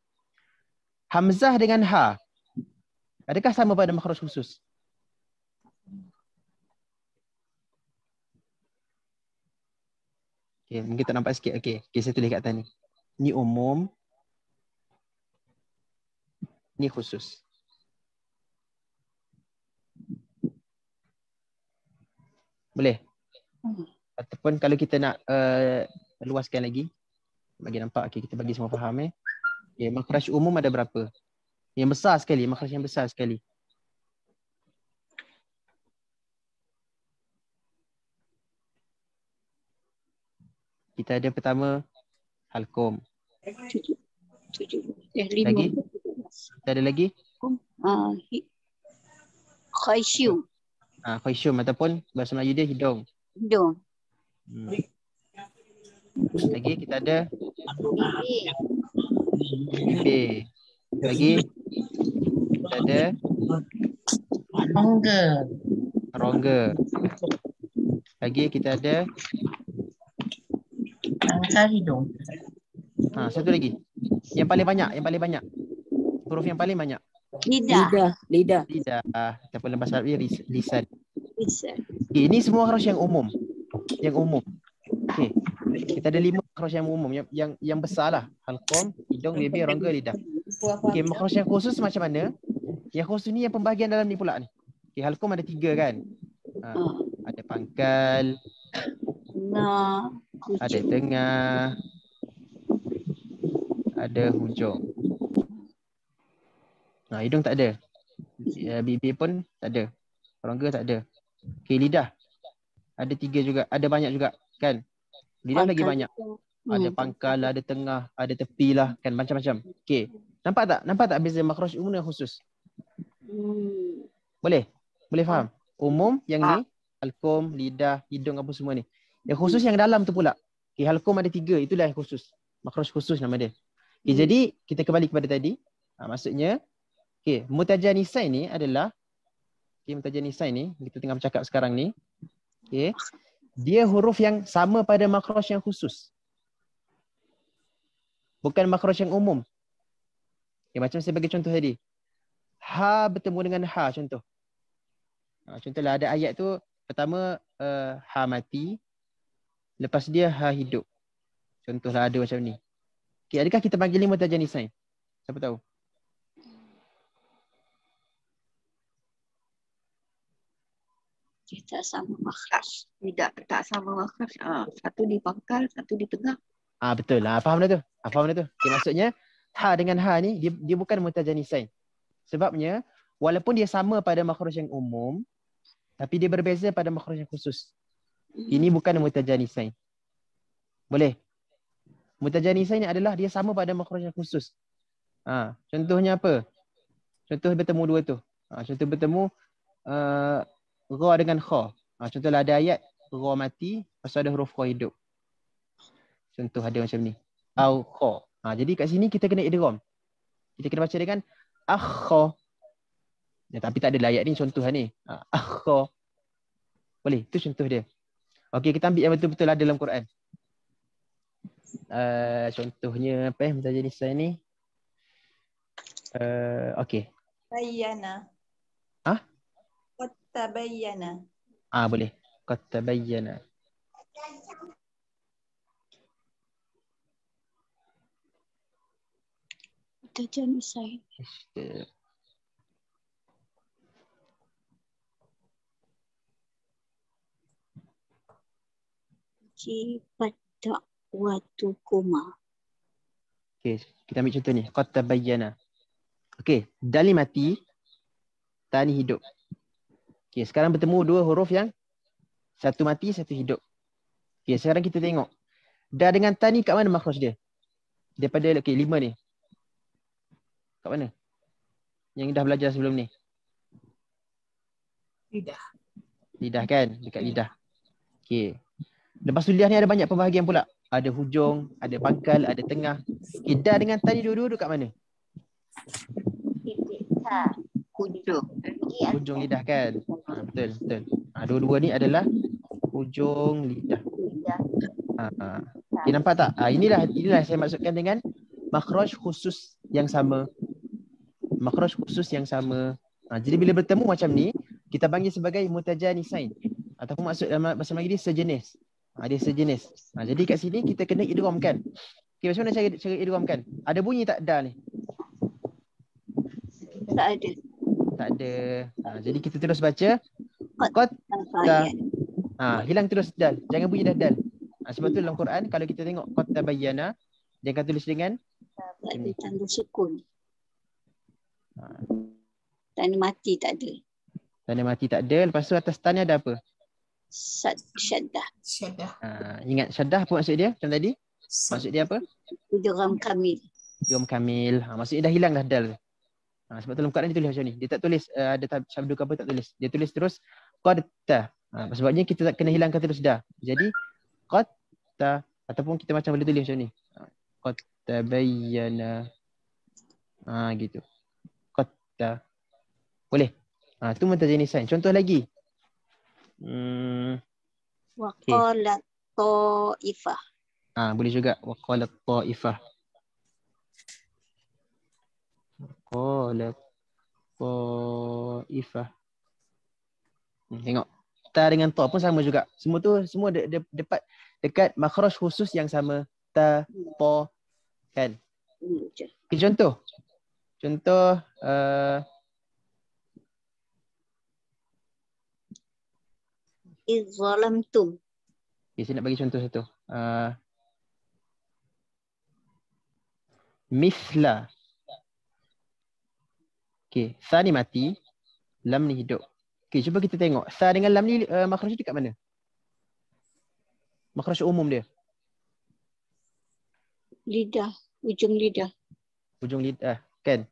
Hamzah dengan ha. Adakah sama pada makhraj khusus? Okey, mungkin tak nampak sikit. Okey, saya tulis kat atas ni. Ni umum. Ni khusus. Boleh? Ataupun kalau kita nak luaskan lagi, bagi nampak, okay, kita bagi semua faham. Okay, makhraj umum ada berapa? Yang besar sekali, makhraj yang besar sekali. Kita ada pertama halqum. 7. Lagi? Kita ada lagi? Khayshum. Khayshum ataupun bahasa Melayu dia hidung. Hidung. Lagi kita ada bibir. Lagi kita ada rongga. Lagi kita ada Pangkal hidung. Satu lagi. Yang paling banyak. Huruf yang paling banyak. Lidah. Lidah. Ataupun bahasa Arab dia lisan. Okay, ini semua harus yang umum. Okay. Kita ada 5 makhraj yang umum, yang besar lah. Halqum, hidung, bibir, rongga, lidah. Okay, makhraj yang khusus macam mana? Yang khusus ni yang pembahagian dalam ni pula ni. Okay, halqum ada 3 kan? Ada pangkal, ada tengah, ada hujung. Hidung tak ada. Bibir pun tak ada. Rongga tak ada. Okay, lidah. Ada 3 juga. Ada banyak juga kan? Lidah lagi banyak. Ada pangkal, ada tengah, ada tepi lah kan, macam-macam. Okay. Nampak tak beza makhraj umum dan khusus? Boleh faham? Umum yang ni, halqum, lidah, hidung apa semua ni. Yang khusus yang dalam tu pula. Okay, halqum ada 3, itulah yang khusus. Makhraj khusus nama dia. Okay, jadi kita kembali kepada tadi. Maksudnya, okay, mutajanisai ni adalah, okay, mutajanisai ni, kita tengah bercakap sekarang ni. Okay. Dia huruf yang sama pada makhraj yang khusus. Bukan makhraj yang umum. Okay, macam saya bagi contoh tadi. Ha bertemu dengan ha, contoh. Contohlah ada ayat tu, pertama ha mati, lepas dia ha hidup. Contohlah ada macam ni. Okay, adakah kita panggil ni mutajanisai? Siapa tahu? Tak sama makhraj. Tidak, tak sama makhraj. Satu di pangkal, satu di tengah. Betul lah. Faham dah tu. Okay, maksudnya ha dengan ha ni dia bukan mutajanisai. Sebabnya walaupun dia sama pada makhraj yang umum, tapi dia berbeza pada makhraj yang khusus. Ini bukan mutajanisai. Boleh? Mutajanisai ni adalah dia sama pada makhraj yang khusus. Contohnya apa? Contoh bertemu dua tu. Contoh bertemu ra dengan kha. Contohlah ada ayat ra mati, lepas tu ada huruf kha hidup. Contoh ada macam ni. Au kha. Jadi kat sini kita kena idgham. Kita kena baca dengan akha. Tapi tak ada ayat ni contoh ni. Akha. Boleh, tu contoh dia. Okey, kita ambil yang betul-betul ada dalam Quran. Contohnya apa mutaja lisan ni? Okey. Bayyana. Qad tabayyana. Boleh. Qad tabayyana. Tajanusai. Pada waktu koma. Okey, kita ambil contoh ni. Qad tabayyana. Okey, dali mati, tani hidup. Okey, sekarang bertemu dua huruf yang satu mati, satu hidup. Okey, sekarang kita tengok. Da dengan tani kat mana makhraj dia? Daripada 5 ni. Kat mana? Yang dah belajar sebelum ni. Lidah. Lidah kan? Dekat lidah. Okey. Lepas tu lidah ni ada banyak pembahagian pula. Ada hujung, ada pangkal, ada tengah. Okey, da dengan tani dua-dua dekat mana? Hujung. Hujung lidah kan? Betul, betul. Dua-dua ni adalah hujung lidah. Okay, nampak tak? Inilah saya maksudkan dengan makhraj khusus yang sama. Makhraj khusus yang sama. Jadi bila bertemu macam ni, kita panggil sebagai mutajanisain. Ataupun maksud dalam bahasa Melayu dia sejenis. Dia sejenis. Jadi kat sini kita kena idghamkan. Okay, macam mana cara idghamkan? Ada bunyi tak da ni? Tak ada. Tak ada. Jadi kita terus baca qad ta. Hilang terus dal. Jangan bunyi dah dal. Sebab tu dalam Quran kalau kita tengok qad tabayyana, dia akan tulis dengan Tak ada tanda sukun. Tanda mati tak ada. tanda mati tak ada. Lepas tu atas tan ni ada apa? Syaddah. Syaddah. Ingat syaddah apa maksud dia macam tadi? Maksud dia apa? Idgham kamil. Idgham kamil. Maksudnya dah hilang dah dal. Sebab tu dalam Quran dia tulis macam ni. Dia tak tulis ada syabdu apa tak tulis. Dia tulis terus qad ta. Sebabnya kita tak kena hilangkan terus dah. Jadi qad ta ataupun kita macam boleh tulis macam ni. Qad tabayyana. Gitu. Qad ta. Boleh. Tu mutajanisain. Contoh lagi. Wa qalat ta'ifah. Boleh juga. Wa qalat ta'ifah. Qalat ta'ifah. Tengok. Ta dengan ta pun sama juga. Semua dekat makhraj khusus yang sama. Ta, ta, kan? Okay, contoh. Iz zalamtum. Okay, saya nak bagi contoh satu. Misla. Okay, sa ni mati, lam ni hidup. Okay, cuba kita tengok. Sa dengan lam ni makhraj dia kat mana? Makhraj umum dia. Lidah. Ujung lidah. Ujung lidah, kan?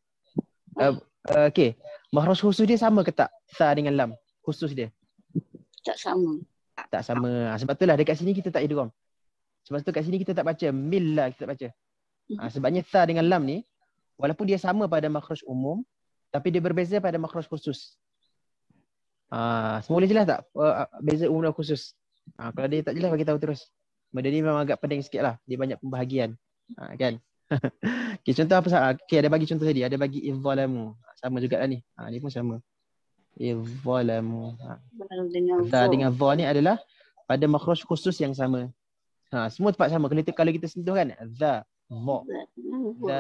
Okay, makhraj khusus dia sama ke tak? Sa dengan lam, khusus dia. Tak sama. Tak sama. Sebab itulah dekat sini kita tak idgham. Sebab tu kat sini kita tak baca milla, kita tak baca. Sebabnya sa dengan lam ni walaupun dia sama pada makhraj umum tapi dia berbeza pada makhraj khusus. Semua boleh jelas tak? Beza umum dan khusus. Kalau dia tak jelas bagi tahu terus. Benda ni memang agak pening sikitlah. Dia banyak pembahagian. Kan? Okay, contoh apa? Okay, ada bagi contoh tadi. Ada bagi izzalamu. Sama jugalah ni. Ni pun sama. Izzalamu. Za dengan za ni adalah pada makhraj khusus yang sama. Semua tempat sama. Kalau kita sentuh kan, za, za, za,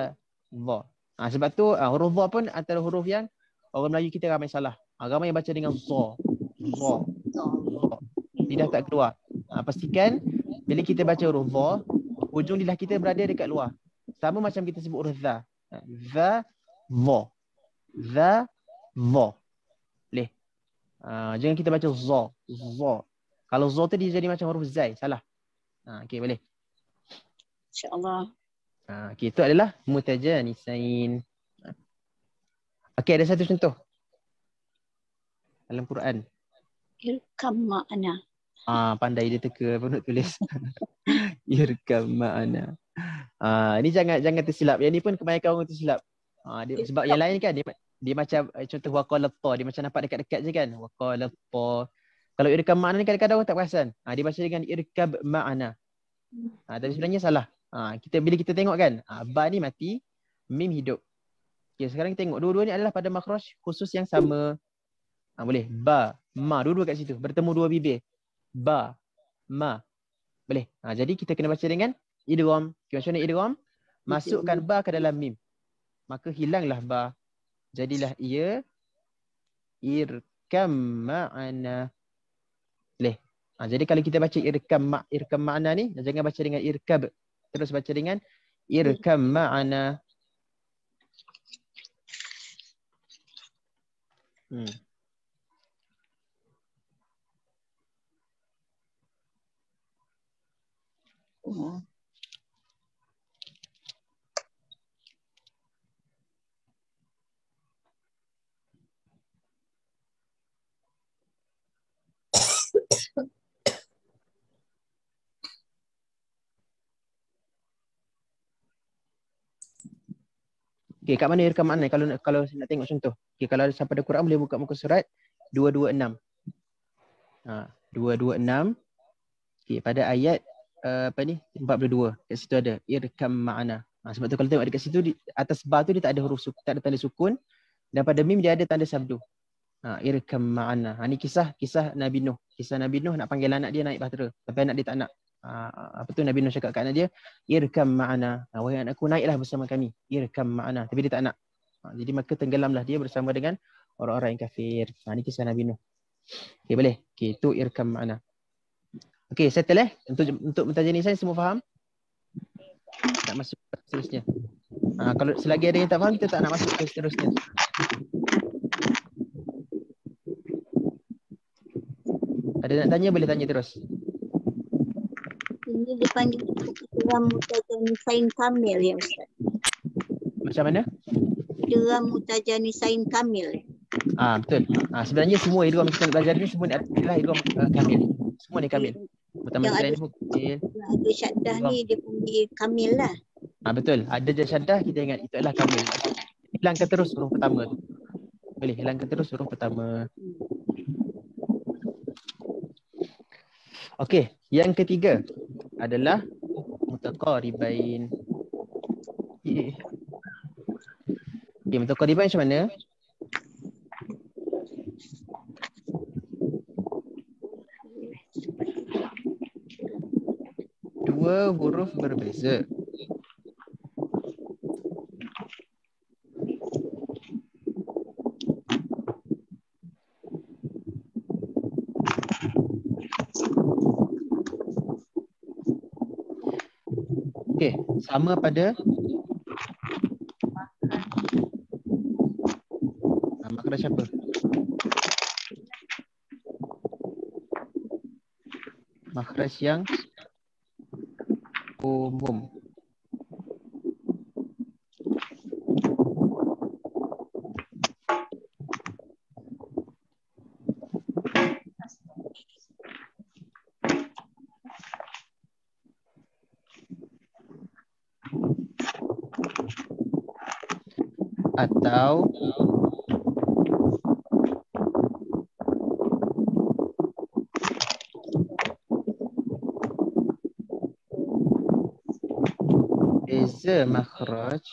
za. Sebab tu huruf za pun antara huruf yang orang Melayu kita ramai salah. Ramai yang baca dengan za, za, za. Lidah tak keluar. Pastikan bila kita baca huruf za, hujung lidah kita berada dekat luar. Sama macam kita sebut huruf za. Za, za. Za, za. Boleh. Jangan kita baca za, za. Kalau za tu dia jadi macam huruf zai, salah. Okey, boleh. InsyaAllah. Okey, itu adalah mutajanisain. Okey, ada satu contoh. dalam Quran? Irkam ma'ana. Pandai dia teka apa nak tulis. Irkam ma'ana. Ini jangan tersilap. Yang ni pun kebanyakan orang tersilap. Sebab yang lain kan dia macam contoh waqala ta, dia macam nampak dekat-dekat je kan. Waqala ta. Kalau irkam ma'ana ni kadang-kadang orang tak perasan. Dia baca dengan irkab ma'ana. Tapi sebenarnya salah. Bila kita tengok kan, ba ni mati, mim hidup. Okay, sekarang kita tengok dua-dua ni adalah pada makhraj khusus yang sama. Boleh. Ba, ma, dua-dua kat situ. Bertemu dua bibir. Ba, ma. Boleh. Jadi kita kena baca dengan idgham. Macam mana idgham? Masukkan ba ke dalam mim. Maka hilanglah ba. Jadilah ia irkam ma'ana. Boleh. Jadi kalau kita baca irkam ma'ana ni, jangan baca dengan irkab. Terus baca dengan irkam ma'ana. Okey, kat mana irkam ma'ana kalau nak tengok contoh. Okey, kalau ada sampai ada Quran boleh buka muka surat 226. 226. Okey, pada ayat 42. Kat situ ada irkam ma'ana. Sebab tu kalau tengok dekat situ atas ba tu dia tak ada huruf sukun, tak ada tanda sukun, dan pada mim dia ada tanda sabdu. Irkam ma'ana. Ni kisah Nabi Nuh. Kisah Nabi Nuh nak panggil anak dia naik bahtera, tapi anak dia tak nak. Nabi Nuh cakap kat anak dia, irkam ma'ana. Wahai anakku, naiklah bersama kami. Irkam ma'ana. Tapi dia tak nak. Jadi maka tenggelamlah dia bersama dengan orang-orang yang kafir. Ni kisah Nabi Nuh. Okey, boleh. Okey, itu irkam ma'ana. Okey, settle untuk mentajanisan semua faham? Tak masuk ke seterusnya. Kalau selagi ada yang tak faham, kita tak nak masuk ke seterusnya. Ada nak tanya, boleh tanya terus. Ini dipanggil dalam mutajanisain kamil ya Ustaz. Macam mana? Dalam mutajanisain kamil. Betul. Sebenarnya semua idgham yang kita nak belajar ni semua adalah idgham kamil. Semua ni kamil. Pertama sekali ni kamil. Ada syaddah ni dia panggil kamil lah. Betul. Ada je syaddah, kita ingat itu adalah kamil. Hilangkan terus huruf pertama tu. Boleh hilangkan terus huruf pertama. Okey, yang ketiga adalah mutaqaribain. Okey, mutaqaribain macam mana? Dua huruf berbeza. Okey, sama pada makhraj apa? Makhraj yang umum. Atau beza makhraj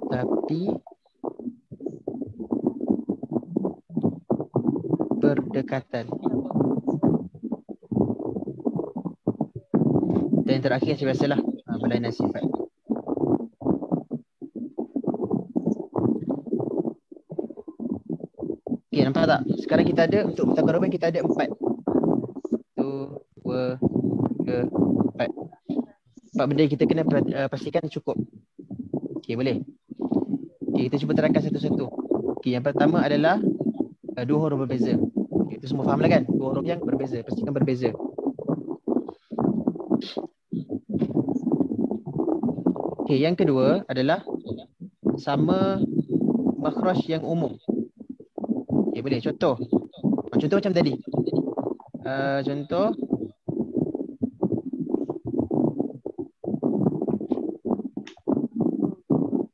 tapi berdekatan. Dan yang terakhir macam biasalah, berlainan sifat. Okey, nampak tak? Sekarang kita ada untuk mutaqaribain kita ada 4. 1, 2, 3, 4. 4 benda kita kena pastikan cukup. Okey, boleh. Okey, kita cuba terangkan satu-satu. Okey, yang pertama adalah dua huruf berbeza. Itu semua faham lah kan? Dua huruf yang berbeza, pastikan berbeza. Okey, yang kedua adalah sama makhraj yang umum. Okey, boleh contoh. Contoh macam tadi. Contoh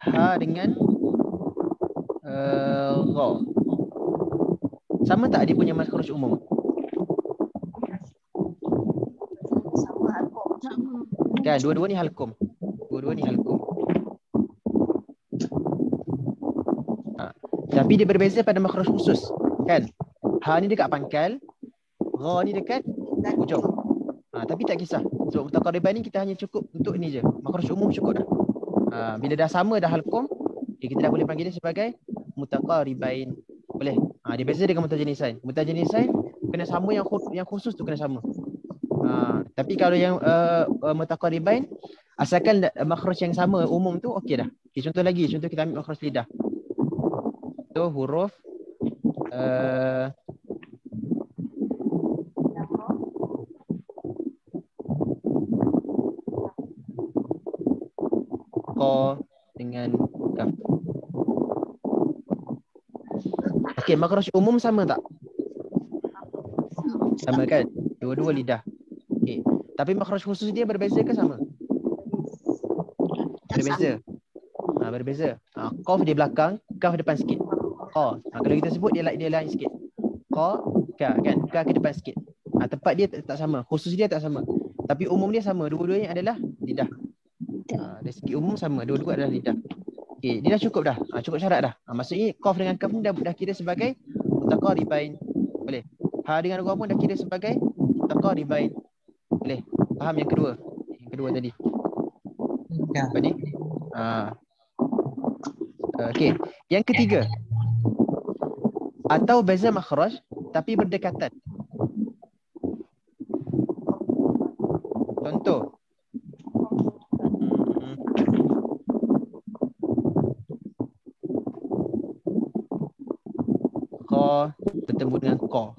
ha dengan ra. Sama tak dia punya makhraj umum? Sama halkom. Kan dua-dua ni halkom. Tapi dia berbeza pada makhraj khusus, kan? Ha ni dekat pangkal, ra ni dekat hujung. Tapi tak kisah. Sebab mutaqaribain ni kita hanya cukup untuk ni je. Makhraj umum cukup dah. Bila dah sama dah halkom, kita dah boleh panggil dia sebagai mutaqaribain. Boleh. Dia beza dengan mutajanisain. Mutajanisain kena sama, yang khusus tu kena sama. Tapi kalau yang mutaqaribain, asalkan makhraj yang sama umum tu okey dah. Okay, contoh lagi, contoh kita ambil makhraj lidah. Tu huruf qa dengan kaf. Okey, makhraj umum sama tak? Sama kan? Dua-dua lidah. Okey. Tapi makhraj khusus dia berbeza ke sama? Berbeza. Berbeza. Qaf di belakang, kaf depan sikit. Qa. Kalau kita sebut dia lain sikit. Qa, ka kan? Ka ke depan sikit. Tempat dia tak sama, khusus dia tak sama. Tapi umum dia sama. Dua-duanya adalah lidah. Dari segi umum sama, dua-dua adalah lidah. Okey, dia dah cukup dah. Cukup syarat dah. Maksudnya qaf dengan kaf ni dah kira sebagai mutaqaribain. Boleh. Ha dengan ra pun dah kira sebagai mutaqaribain. Boleh. Faham yang kedua? Yang kedua tadi. Apa ni? Okey. Yang ketiga. Atau beza makhraj tapi berdekatan. Contoh. Kha bertemu dengan qa.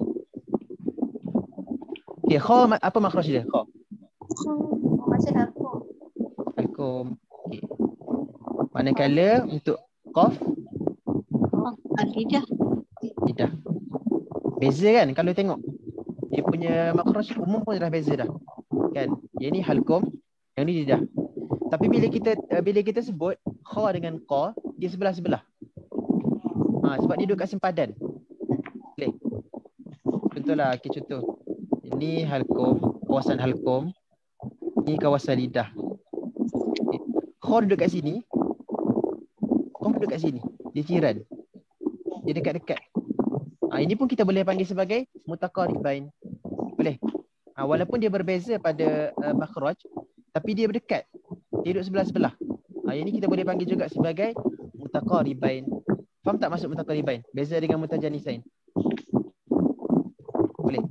Okey, kha apa makhraj dia? Kha. Macam halkom. Halkom. Okey. Manakala untuk qaf Lidah. lidah. Beza kan kalau tengok. Dia punya makhraj umum pun dah beza dah. Kan? Yang ni halkom, yang ni lidah. Tapi bila kita sebut kha dengan qa, dia sebelah-sebelah. Sebab dia duduk kat sempadan. Boleh. Contohlah, contoh. Ini halkom, kawasan halkom. Ini kawasan lidah. Kha duduk kat sini. Qaf duduk kat sini. Dia jiran. Dia dekat-dekat. Ini pun kita boleh panggil sebagai mutaqaribain. Boleh. Walaupun dia berbeza pada makhraj, tapi dia berdekat. Dia duduk sebelah-sebelah. Yang ni kita boleh panggil juga sebagai mutaqaribain. Faham tak maksud mutaqaribain? Beza dengan mutajanisain. Boleh.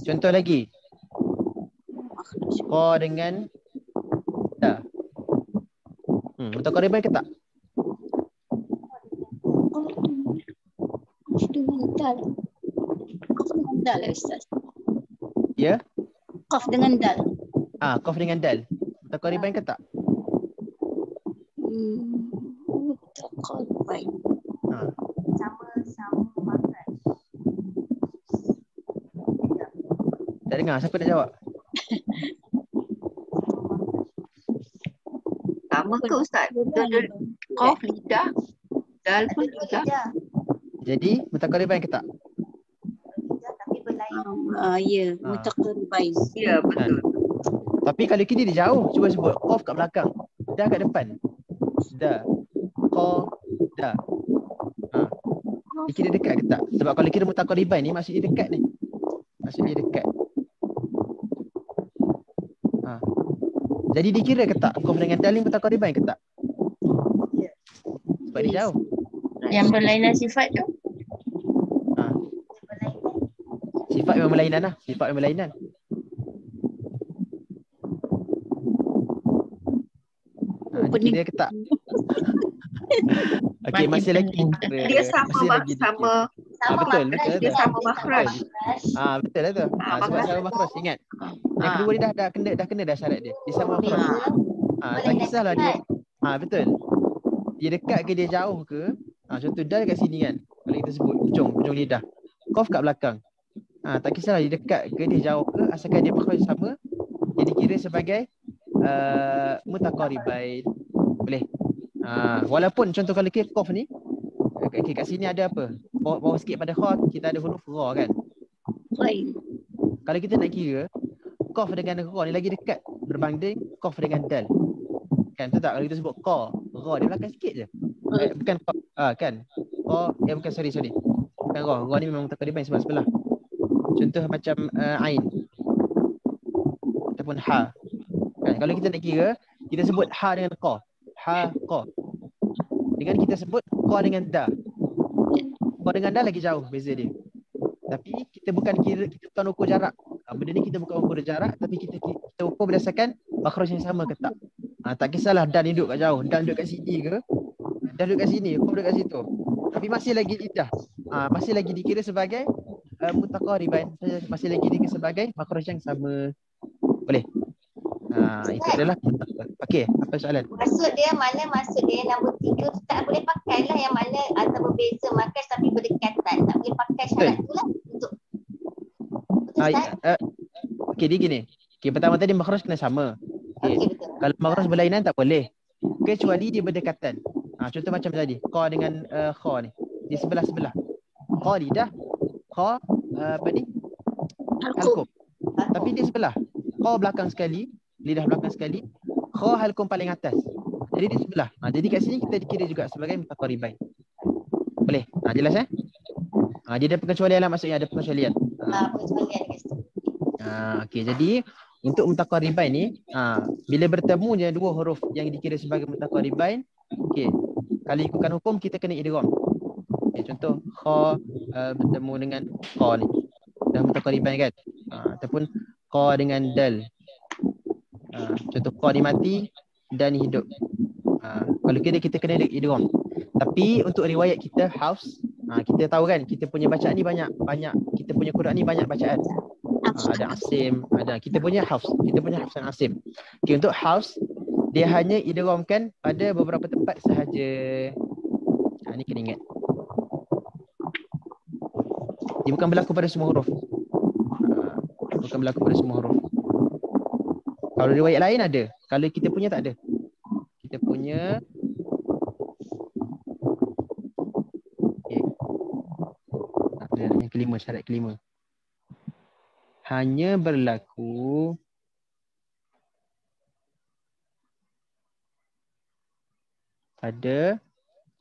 Contoh lagi. Qa dengan da. Mutaqaribain ke tak? Dengan dal. Qaf dengan dal, Ustaz. Ya? Qaf dengan dal. Qaf dengan dal. Mutaqaribain ke tak? Mutaqaribain. Sama makhraj. Tak dengar, siapa nak jawab? Sama ke Ustaz? Qaf lidah, dal pun lidah. Jadi mutaqaribain ke tak? Lidah tapi berlainan. Ya, mutaqaribain. Ya, betul. Tapi kalau kini dia jauh, cuba sebut qaf kat belakang, dah kat depan. Da. Qa, da. Dia kira dekat ke tak? Sebab kalau kira mutaqaribain ni maksud dia dekat ni. Maksud dia dekat. Jadi dikira ke tak? Qaf dengan dal ni mutaqaribain ke tak? Sebab dia jauh. Yang berlainan sifat tu. Sifat memang berlainan lah. Sifat memang berlainan. Dikira ke tak? Okey, masih lagi Dia sama masih lagi sama betul, makhraj. betul, dia betul. sama makhraj. Betul lah tu. Sebab makhraj. sama makhraj, ingat. Yang kedua dia dah kena dah syarat dia. Dia sama makhraj. Boleh Tak kisahlah dia. Betul. Dia dekat ke dia jauh ke? Contoh dal kat sini kan. Kalau kita sebut hujung lidah. Qaf kat belakang. Tak kisahlah dia dekat ke dia jauh ke, asalkan dia makhraj sama, dia dikira sebagai mutaqaribain. Boleh. Walaupun contoh kalau qaf ni kat sini ada apa? Bawah sikit pada kha kita ada huruf ra kan. Kalau kita nak kira qaf dengan ra ni lagi dekat berbanding qaf dengan dal. Kan betul tak? Kalau kita sebut qa, ra dia belakang sikit je. Bukan kan. Bukan sorry. Bukan ra. Ra ni memang mutaqaribain sebab sebelah. Contoh macam ain ataupun ha. Kan kalau kita nak kira, kita sebut ha dengan qa. Ha qa. Dengan kita sebut qa dengan da. Qa dengan da lagi jauh beza dia. Tapi kita bukan ukur jarak. Benda ni kita bukan ukur jarak, tapi kita ukur berdasarkan makhraj yang sama ke tak. Tak kisahlah dan duduk kat jauh, dan duduk kat sini ke, dan duduk kat sini, kau duduk kat situ. Tapi masih lagi lidah. Masih lagi dikira sebagai mutaqariban, masih lagi dikira sebagai makhraj yang sama. Boleh? Itu adalah okey, apa soalan? Maksud dia nombor 3 tu tak boleh pakai lah, yang mana atau berbeza makhraj tapi berdekatan. Tak boleh pakai syarat tu lah untuk okey, dia gini. Okey, pertama tadi makhraj kena sama. Okey, betul. Kalau makhraj berlainan tak boleh. Kecuali dia berdekatan. Contoh macam tadi, qa dengan kha ni. Dia sebelah-sebelah. Qa lidah, kha apa ni? Halqum. Tapi dia sebelah. Qa belakang sekali, lidah belakang sekali, kha halqum paling atas. Jadi dia sebelah. Jadi kat sini kita dikira juga sebagai mutaqaribain. Boleh? Jelas dia ada pengecualian lah, maksudnya ada pengecualian. Pengecualian kat situ. Okey, jadi untuk mutaqaribain ni, bila bertemu je dua huruf yang dikira sebagai mutaqaribain, okey, kalau ikutkan hukum kita kena idgham. Okay, contoh kha bertemu dengan kha ni, dah mutaqaribain kan? Ataupun kha dengan dal. Contoh kha ni mati, dan ni hidup. Kalau kita kena idgham. Tapi untuk riwayat kita Hafs, kita tahu kan kita punya bacaan ni banyak, kita punya Quran ni banyak bacaan. Ada Asim, ada kita punya Hafs dan Asim. Okay, untuk Hafs dia hanya idghamkan pada beberapa tempat sahaja. Ni kena ingat. Dia bukan berlaku pada semua huruf. Bukan berlaku pada semua huruf. Kalau riwayat lain ada, kalau kita punya tak ada. Kita punya yang kelima, syarat kelima. Hanya berlaku pada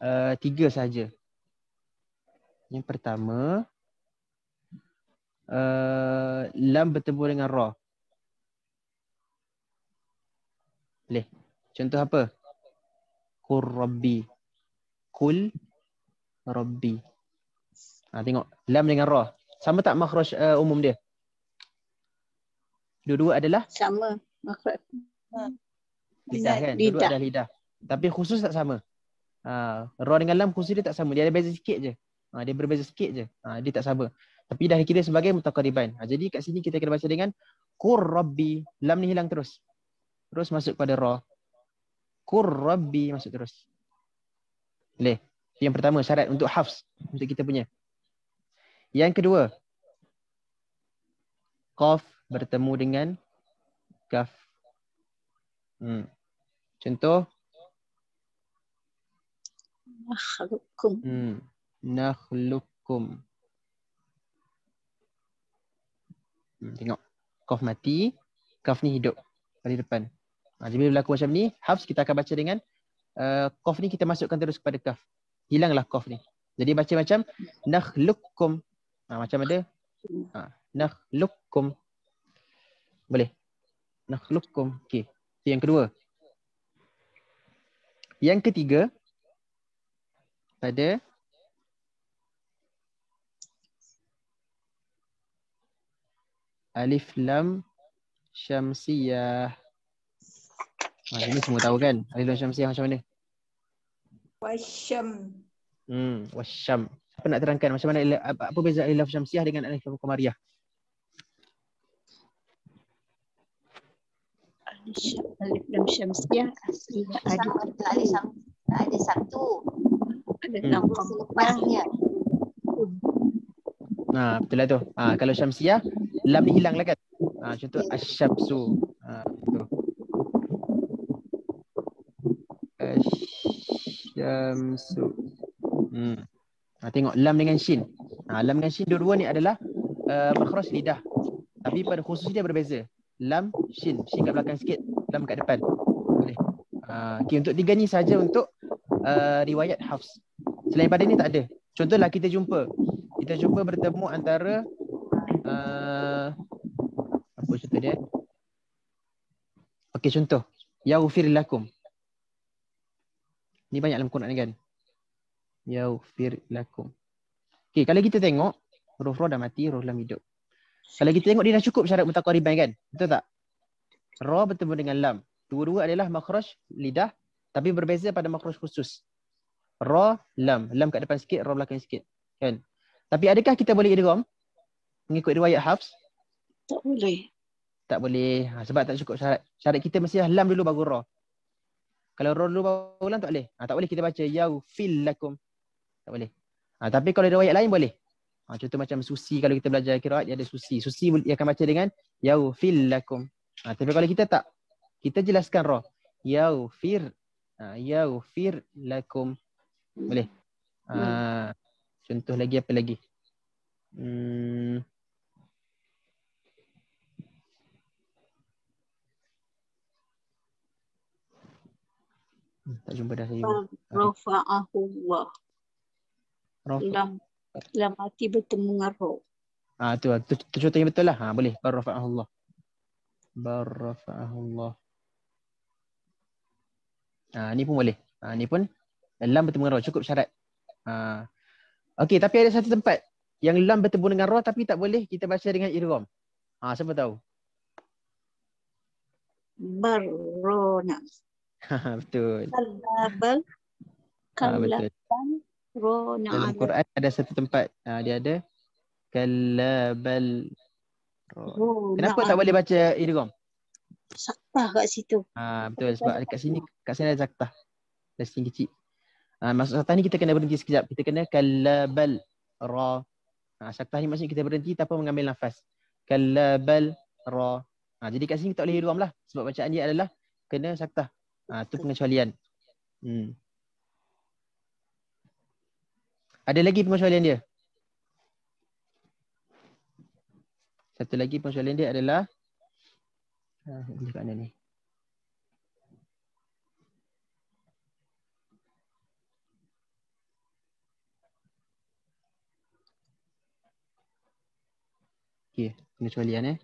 3 sahaja. Yang pertama, lam bertemu dengan ra. Boleh. Contoh apa? Qur rabbi. Qul rabbi. Tengok lam dengan ra. Sama tak makhraj umum dia? Dua-dua adalah Sama makhraj. lidah kan? Dua-dua adalah lidah. Tapi khusus tak sama. Ra dengan lam khusus dia tak sama. Dia ada beza sikit je. Dia berbeza sikit je. Dia tak sama. Tapi dah kira sebagai mutaqaribain. Jadi kat sini kita kena baca dengan Qur rabbi. Lam ni hilang terus. Terus masuk pada ra. Qur rabbi masuk terus. Boleh. Yang pertama syarat untuk hafs untuk kita punya. Yang kedua, qaf bertemu dengan kaf. Contoh Nakhluqukum. Nakhluqukum. Tengok. Qaf mati, kaf ni hidup pada depan. Jadi bila berlaku macam ni, hafs kita akan baca dengan qaf ni kita masukkan terus kepada kaf. Hilanglah qaf ni. Jadi baca macam nakhluqukum. Macam ada nakhluqukum. Boleh. Nakhluqukum. Okey. Itu yang kedua. Yang ketiga, pada alif lam syamsiyah. Ini semua tahu kan? Alif lam syamsiyah macam mana? Wasyam. Wasyam. Siapa nak terangkan macam mana apa beza alif syamsiah dengan alif qamariyah? Alif lam syamsiah asli ada Ada satu. ada lam Selepasnya. Betul lah tu. Kalau syamsiah, lam ni hilang lah kan. Contoh asyamsu. Tu. Asyamsu. Tengok lam dengan shin. Lam dengan shin dua-dua ni adalah makhraj lidah. Tapi pada khusus dia berbeza. Lam, shin. Shin kat belakang sikit, lam kat depan. Boleh. Okay, untuk tiga ni saja untuk riwayat Hafs. Selain pada ni tak ada. Contohlah kita jumpa bertemu antara apa contoh dia? Okey, contoh yaghfir lakum. Ni banyak dalam Quran kan? Yaghfir lakum. Okey, kalau kita tengok huruf ra dah mati, huruf lam hidup. Kalau kita tengok dia dah cukup syarat mutaqariban kan? Betul tak? Ra bertemu dengan lam. Dua-dua adalah makhraj lidah tapi berbeza pada makhraj khusus. Ra, lam. Lam kat depan sikit, ra belakang sikit. Kan? Tapi adakah kita boleh idgham mengikut riwayat Hafs? tak boleh. Tak boleh. Sebab tak cukup syarat. Syarat kita mesti lam dulu baru ra. Kalau ra dulu baru lam tak boleh. Tak boleh kita baca yaghfil lakum. Tak boleh. Tapi kalau riwayat lain boleh. Contoh macam Susi, kalau kita belajar qiraat dia ada Susi. Susi dia akan baca dengan yaghfil lakum. Tapi kalau kita tak, kita jelaskan ra. Yaghfir. Yaghfir lakum. Boleh. Contoh lagi apa lagi? Tak jumpa dah saya. Rafa'ahullah. Lam mati bertemu dengan ra. Tu contoh yang betul lah. Boleh. Barrafa'ahullah. Barrafa'ahullah. Ni pun boleh. Ni pun lam bertemu dengan ra, cukup syarat. Okey, tapi ada satu tempat yang lam bertemu dengan ra tapi tak boleh kita baca dengan idgham. Siapa tahu? Barrona. Betul. Kalabal. Betul. Rona. Dalam Quran ada satu tempat dia ada kalabal. Kenapa tak boleh baca idgham? Saktah kat situ. Betul, sebab kat sini ada saktah. Dah sini kecil. Maksud saktah ni kita kena berhenti sekejap. Kita kena kalabal ra. Saktah ni maksudnya kita berhenti tanpa mengambil nafas. Kalabal ra. Jadi kat sini kita tak boleh idgham lah. Sebab bacaan dia adalah kena saktah. Tu pengecualian. Ada lagi pengecualian dia. Satu lagi pengecualian dia adalah di mana ni? Okey, pengecualian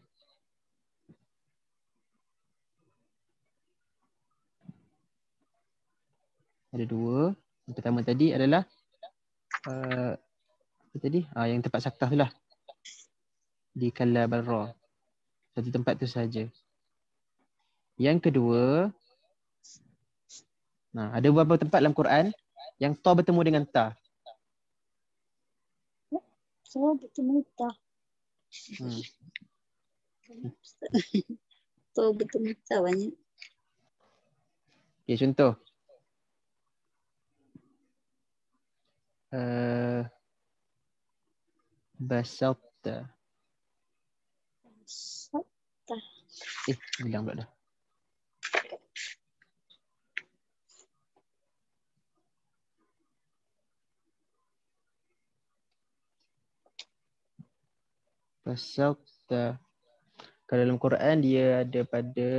ada dua. Yang pertama tadi adalah apa tadi? Yang tempat saktah tu lah. Di kalabal ra. Satu tempat tu saja. Yang kedua, ada beberapa tempat dalam Quran yang ta bertemu dengan ta. So bertemu ta. So bertemu ta banyak. Okay, contoh. Basata. Bilang pula dah. Basata. Kalau dalam Quran dia ada pada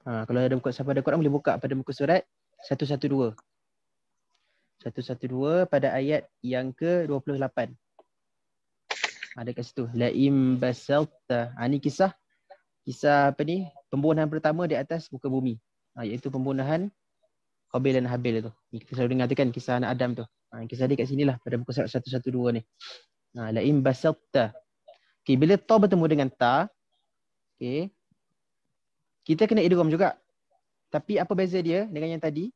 kalau ada buka siapa ada Quran boleh buka pada muka surat 112. 112 pada ayat yang ke-28. Ada kat situ. La'im basalta. Ni kisah apa ni? Pembunuhan pertama di atas muka bumi. Iaitu pembunuhan Qabil dan Habil tu. Kita selalu dengar tu kan kisah anak Adam tu. Kisah dia kat sinilah pada muka surat 112 ni. La'im basalta. Okay, bila ta bertemu dengan ta, okay, kita kena idgham juga. Tapi apa beza dia dengan yang tadi?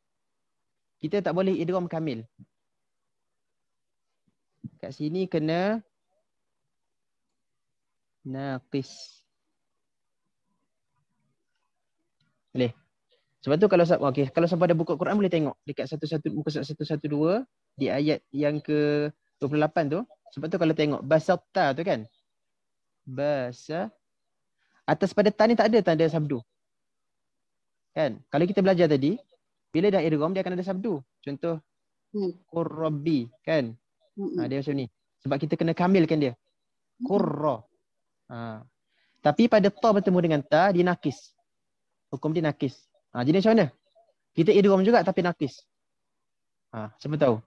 Kita tak boleh idgham kamil. Kat sini kena naqis. Boleh. Sebab tu kalau kalau siapa ada buku Quran boleh tengok dekat muka 112 di ayat yang ke 28 tu. Sebab tu kalau tengok basata tu kan. Basa atas pada ta ni tak ada tanda sabdu. Kan? Kalau kita belajar tadi, bila dah idgham dia akan ada sabdu. Contoh qurrabi kan? Dia macam ni. Sebab kita kena kamilkan dia. Qurra. Tapi pada ta bertemu dengan ta dia nakis. Hukum dia nakis. Jadi macam mana? Kita idgham juga tapi nakis. Siapa tahu?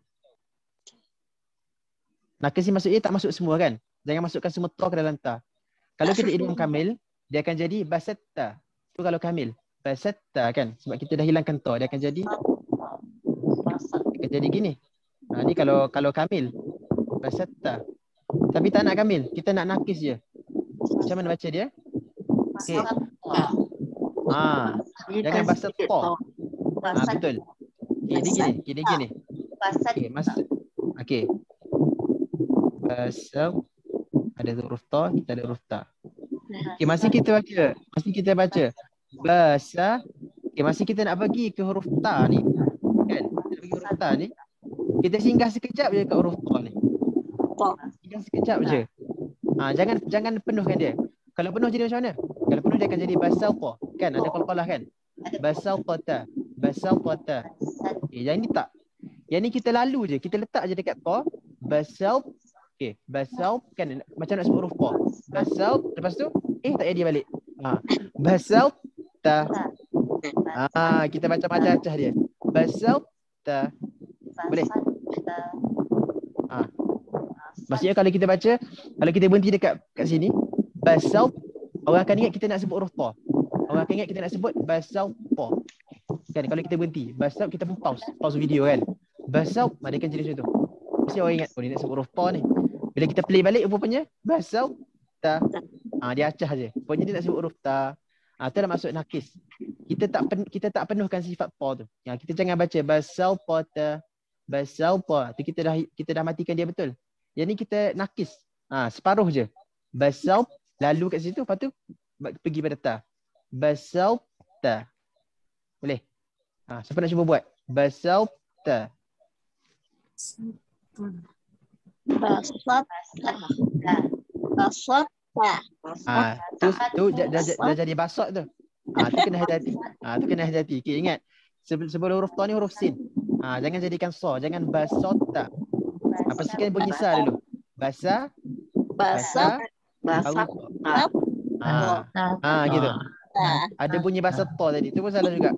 Nakis ni maksudnya tak masuk semua kan? Jangan masukkan semua ta ke dalam ta. Kalau kita idgham kamil, dia akan jadi basatta. Tu kalau kamil. Basatta kan? Sebab kita dah hilangkan ta, dia akan jadi gini. Ni kalau kamil. Basatta. Tapi tak nak kamil, kita nak nakis je. Macam mana baca dia? Okey. Jangan basat ta. Betul. Dia gini. Okey. Basat ada huruf ta, kita ada huruf ta. Okey, masih kita baca. Basa. Okey, masih kita nak bagi ke huruf ta ni. Kan? Kita bagi huruf ta ni. Kita singgah sekejap je kat huruf ta ni. Singgah sekejap je. Jangan penuhkan dia. Kalau penuh jadi macam mana? Kalau penuh dia akan jadi basata. Kan ada qalqalah kan? Basata. Yang ni tak. Yang ni kita lalu je, kita letak je dekat ta. Basat. Okey, basat kan macam nak sebut huruf ta. Basat, lepas tu tak jadi balik. Basat ta. Kita baca macam-macam dia. Basat ta. Boleh? Maksudnya kalau kita baca, kalau kita berhenti dekat sini, basat, orang akan ingat kita nak sebut huruf ta. Orang akan ingat kita nak sebut basat ta. Kan kalau kita berhenti, basat kita pun pause video kan. Basat, dia akan jadi macam tu. Mesti orang ingat, dia nak sebut huruf ta ni. Bila kita play balik rupanya basat ta. Dia acah je. Rupanya dia nak sebut huruf ta. Tu dah maksud nakis. Kita tak penuhkan sifat ta tu. Kita jangan baca basat ta. Basat ta. Tu kita dah matikan dia betul. Yang ni kita nakis. Separuh je. Basat lalu kat situ, lepas tu pergi pada ta. Basat ta. Boleh? Siapa nak cuba buat? Basat ta. Basat Tu dah jadi basat tu. Tu kena hati-hati. Okay, ingat. Sebelum huruf ta ni huruf sin. Jangan jadikan sa, jangan basat ta. Pastikan bunyi sa dulu. Basa. Gitu. Ada bunyi basat ta tadi. Tu pun salah juga.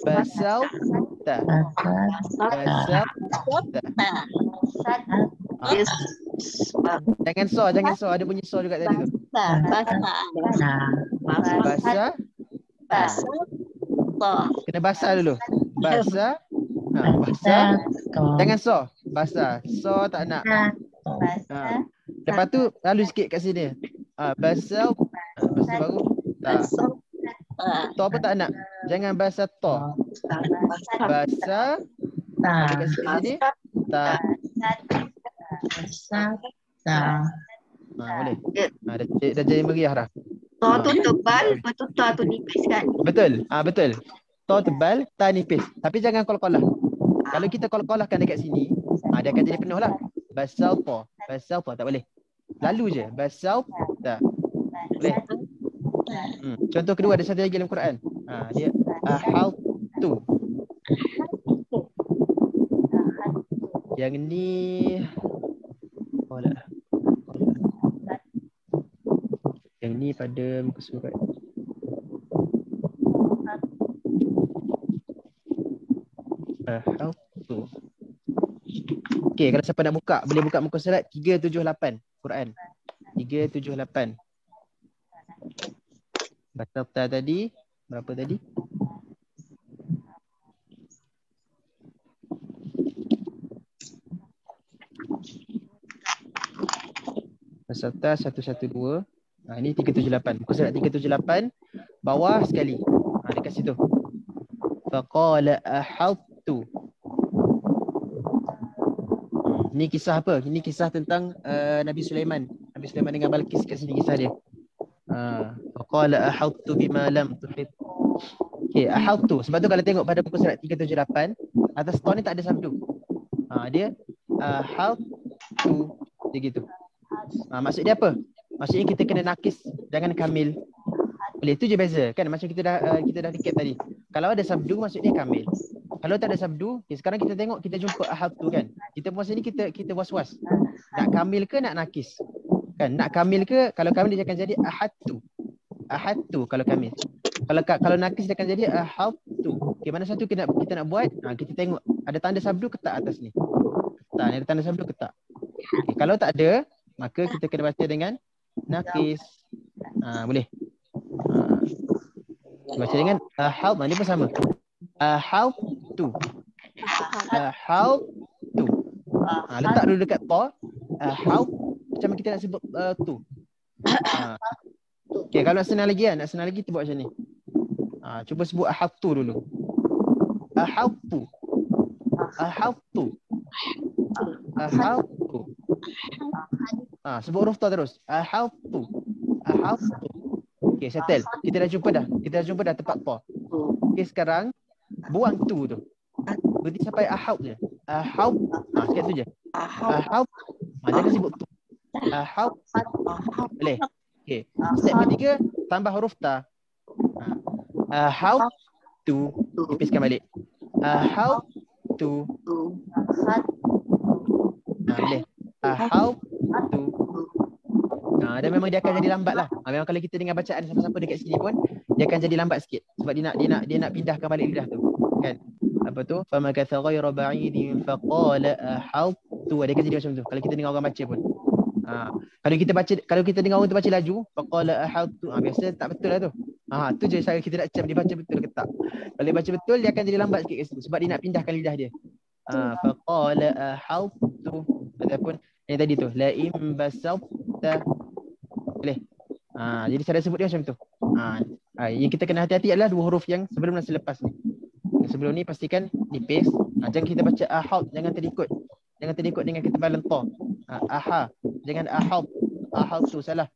Basat ta. Basat ta. Jangan sa. Ada bunyi sa juga tadi tu. Basa. Kena basa dulu. Basa. Jangan sa. Basa. Sa tak nak. Lepas tu lalu sikit kat sini. Basa. Lepas tu baru ta. Ta pun tak nak. Jangan basa ta. Basa. Dekat sini. Ta. Boleh. Dah jadi meriah dah. Ta tu tebal, lepas tu ta tu nipis kan? Betul. Ta tebal, ta nipis. Tapi jangan qalqalah. Kalau kita qalqalahkan dekat sini, dia akan jadi penuh lah. Basat ta. Tak boleh. Lalu je. Basat ta. Boleh. Contoh kedua ada satu lagi dalam Quran. Dia ahautu. Yang ni yang ni pada muka surat. Ahautu. Okey, kalau siapa nak buka, boleh buka muka surat 378 Quran. 378. Basata tadi, berapa tadi? peserta 112. Ini 378. Muka surat 378 bawah sekali. Dekat situ. Faqala ahadtu. Ini kisah apa? Ini kisah tentang Nabi Sulaiman. Nabi Sulaiman dengan Balqis kat sini kisah dia. Faqala ahadtu bima lam tuhit. Okey, ahadtu. Sebab tu kalau tengok pada muka surat 378, atas to ni tak ada sabdu. Dia ahadtu. Dia gitu. Maksud dia apa? Maksudnya kita kena nakis, jangan kamil. Boleh, itu je beza kan, macam kita dah recap tadi. Kalau ada sabdu maksudnya kamil. Kalau tak ada sabdu, sekarang kita tengok, kita jumpa ahadtu kan. Kita masa ni kita was-was. Nak kamil ke nak nakis? Kan, nak kamil ke? Kalau kamil dia akan jadi ahadtu. Ahadtu kalau kamil. Kalau nakis dia akan jadi ahadtu. Okey, mana satu kita nak buat? Kita tengok ada tanda sabdu ke tak atas ni. Tak ada tanda sabdu ke tak? Okay, kalau tak ada, maka kita kena baca dengan nakis. Boleh. Baca dengan ahad, ni pun sama. Ahadtu. Ahadtu. Letak dulu dekat to. Ahad macam kita nak sebut tu. Okey, kalau nak senang lagi kita buat macam ni. Cuba sebut ahadtu dulu. Ahadtu. Ahadtu. Ahadtu. Sebut huruf ta terus. Ahadtu. Ahadtu. Okey, settle. Kita dah jumpa dah tempat ta. Okey, sekarang buang tu. Berhenti sampai ahad je. Ahad. Sekat tu je. Ahad. Jangan sebut tu. Ahad. Boleh. Okey. Step ketiga, tambah huruf ta. Ahad tu. Tipiskan balik. Ahad tu. Boleh. Ahad tu. Dan memang dia akan jadi lambat lah. Memang kalau kita dengar bacaan siapa-siapa dekat sini pun, dia akan jadi lambat sikit. Sebab dia nak pindahkan balik lidah tu. Kan? Apa tu? Famakatha ghayra ba'idin faqala ahadtu. Dia akan jadi macam tu. Kalau kita dengar orang baca pun. Kalau kita dengar orang tu baca laju, faqala ahadtu. Biasa tak betul lah tu. Tu je cara kita nak cam dia baca betul ke tak. Kalau dia baca betul, dia akan jadi lambat sikit kat situ. Sebab dia nak pindahkan lidah dia. Faqala ahadtu. Ataupun yang tadi tu, la im basawta. Boleh. Jadi cara sebut dia macam tu. Yang kita kena hati-hati adalah dua huruf yang sebelum dan selepas ni. Yang sebelum ni pastikan nipis. Jangan kita baca ahad, jangan terikut. Jangan terikut dengan ketebalan ta. Aha. Jangan ahad. Ahad tu salah.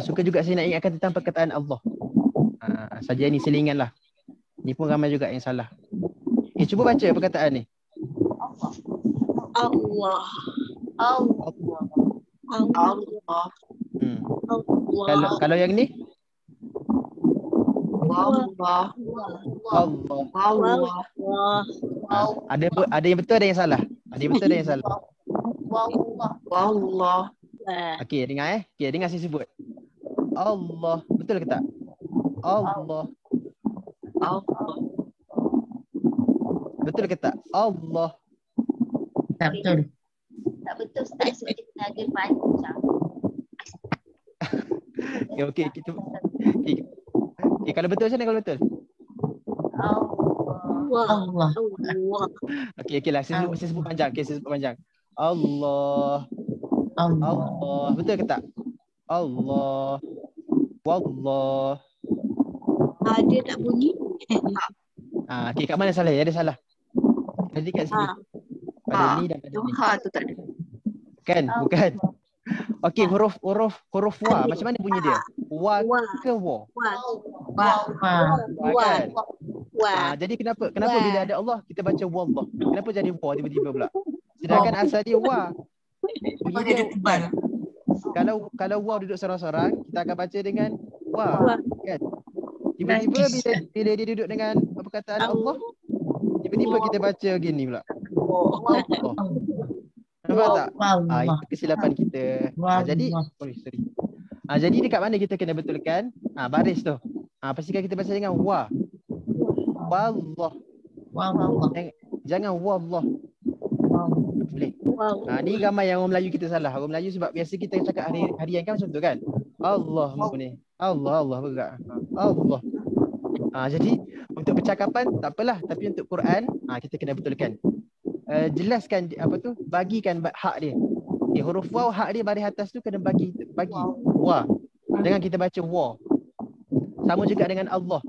Suka juga saya nak ingatkan tentang perkataan Allah. Saja ni selingan lah. Ni pun ramai juga yang salah. Cuba baca perkataan ni. Allah. Allah. Allah. Kalau yang ni? Allah. Allah. Ada yang betul, ada yang salah. Ada yang betul, ada yang salah. Allah. Okey, dengar Okey, dengar saya sebut. Allah. Betul ke tak? Allah. Allah. Betul ke tak? Allah. Tak betul. Tak betul Ustaz, sebab dia kena agak panjang. Okey, kita kalau betul macam mana kalau betul? Allah. Okey lah, saya sebut panjang. Okey, saya sebut panjang. Allah. Allah. Betul ke tak? Allah. Wallah. Dia tak bunyi. Okey, kat mana salah? Ada salah. Tadi kat sini. Pada ni dan pada ni. Tu tak ada. Bukan. Okey, huruf wa. Macam mana bunyi dia? Wa ke wa? Kan? Jadi kenapa bila ada Allah kita baca wallah? Kenapa jadi wa tiba-tiba pula? Sedangkan asal dia wa. Bunyi dia tebal. Kalau wa duduk seorang-seorang, kita akan baca dengan wa. Kan? Tiba-tiba bila dia duduk dengan perkataan Allah, tiba-tiba kita baca gini pula. Nampak tak? Itu kesilapan kita. Jadi jadi dekat mana kita kena betulkan? Baris tu. Pastikan kita baca dengan wa. Wallah. Jangan wallah. Boleh. Ni ramai yang orang Melayu kita salah. Orang Melayu sebab biasa kita cakap harian kan macam tu kan. Allah apa ni? Allah berat. Allah. Jadi untuk percakapan tak apalah, tapi untuk Quran kita kena betulkan. Jelaskan bagikan hak dia. Okay, huruf waw hak dia baris atas tu kena bagi wa. Jangan kita baca wa. Sama juga dengan Allah.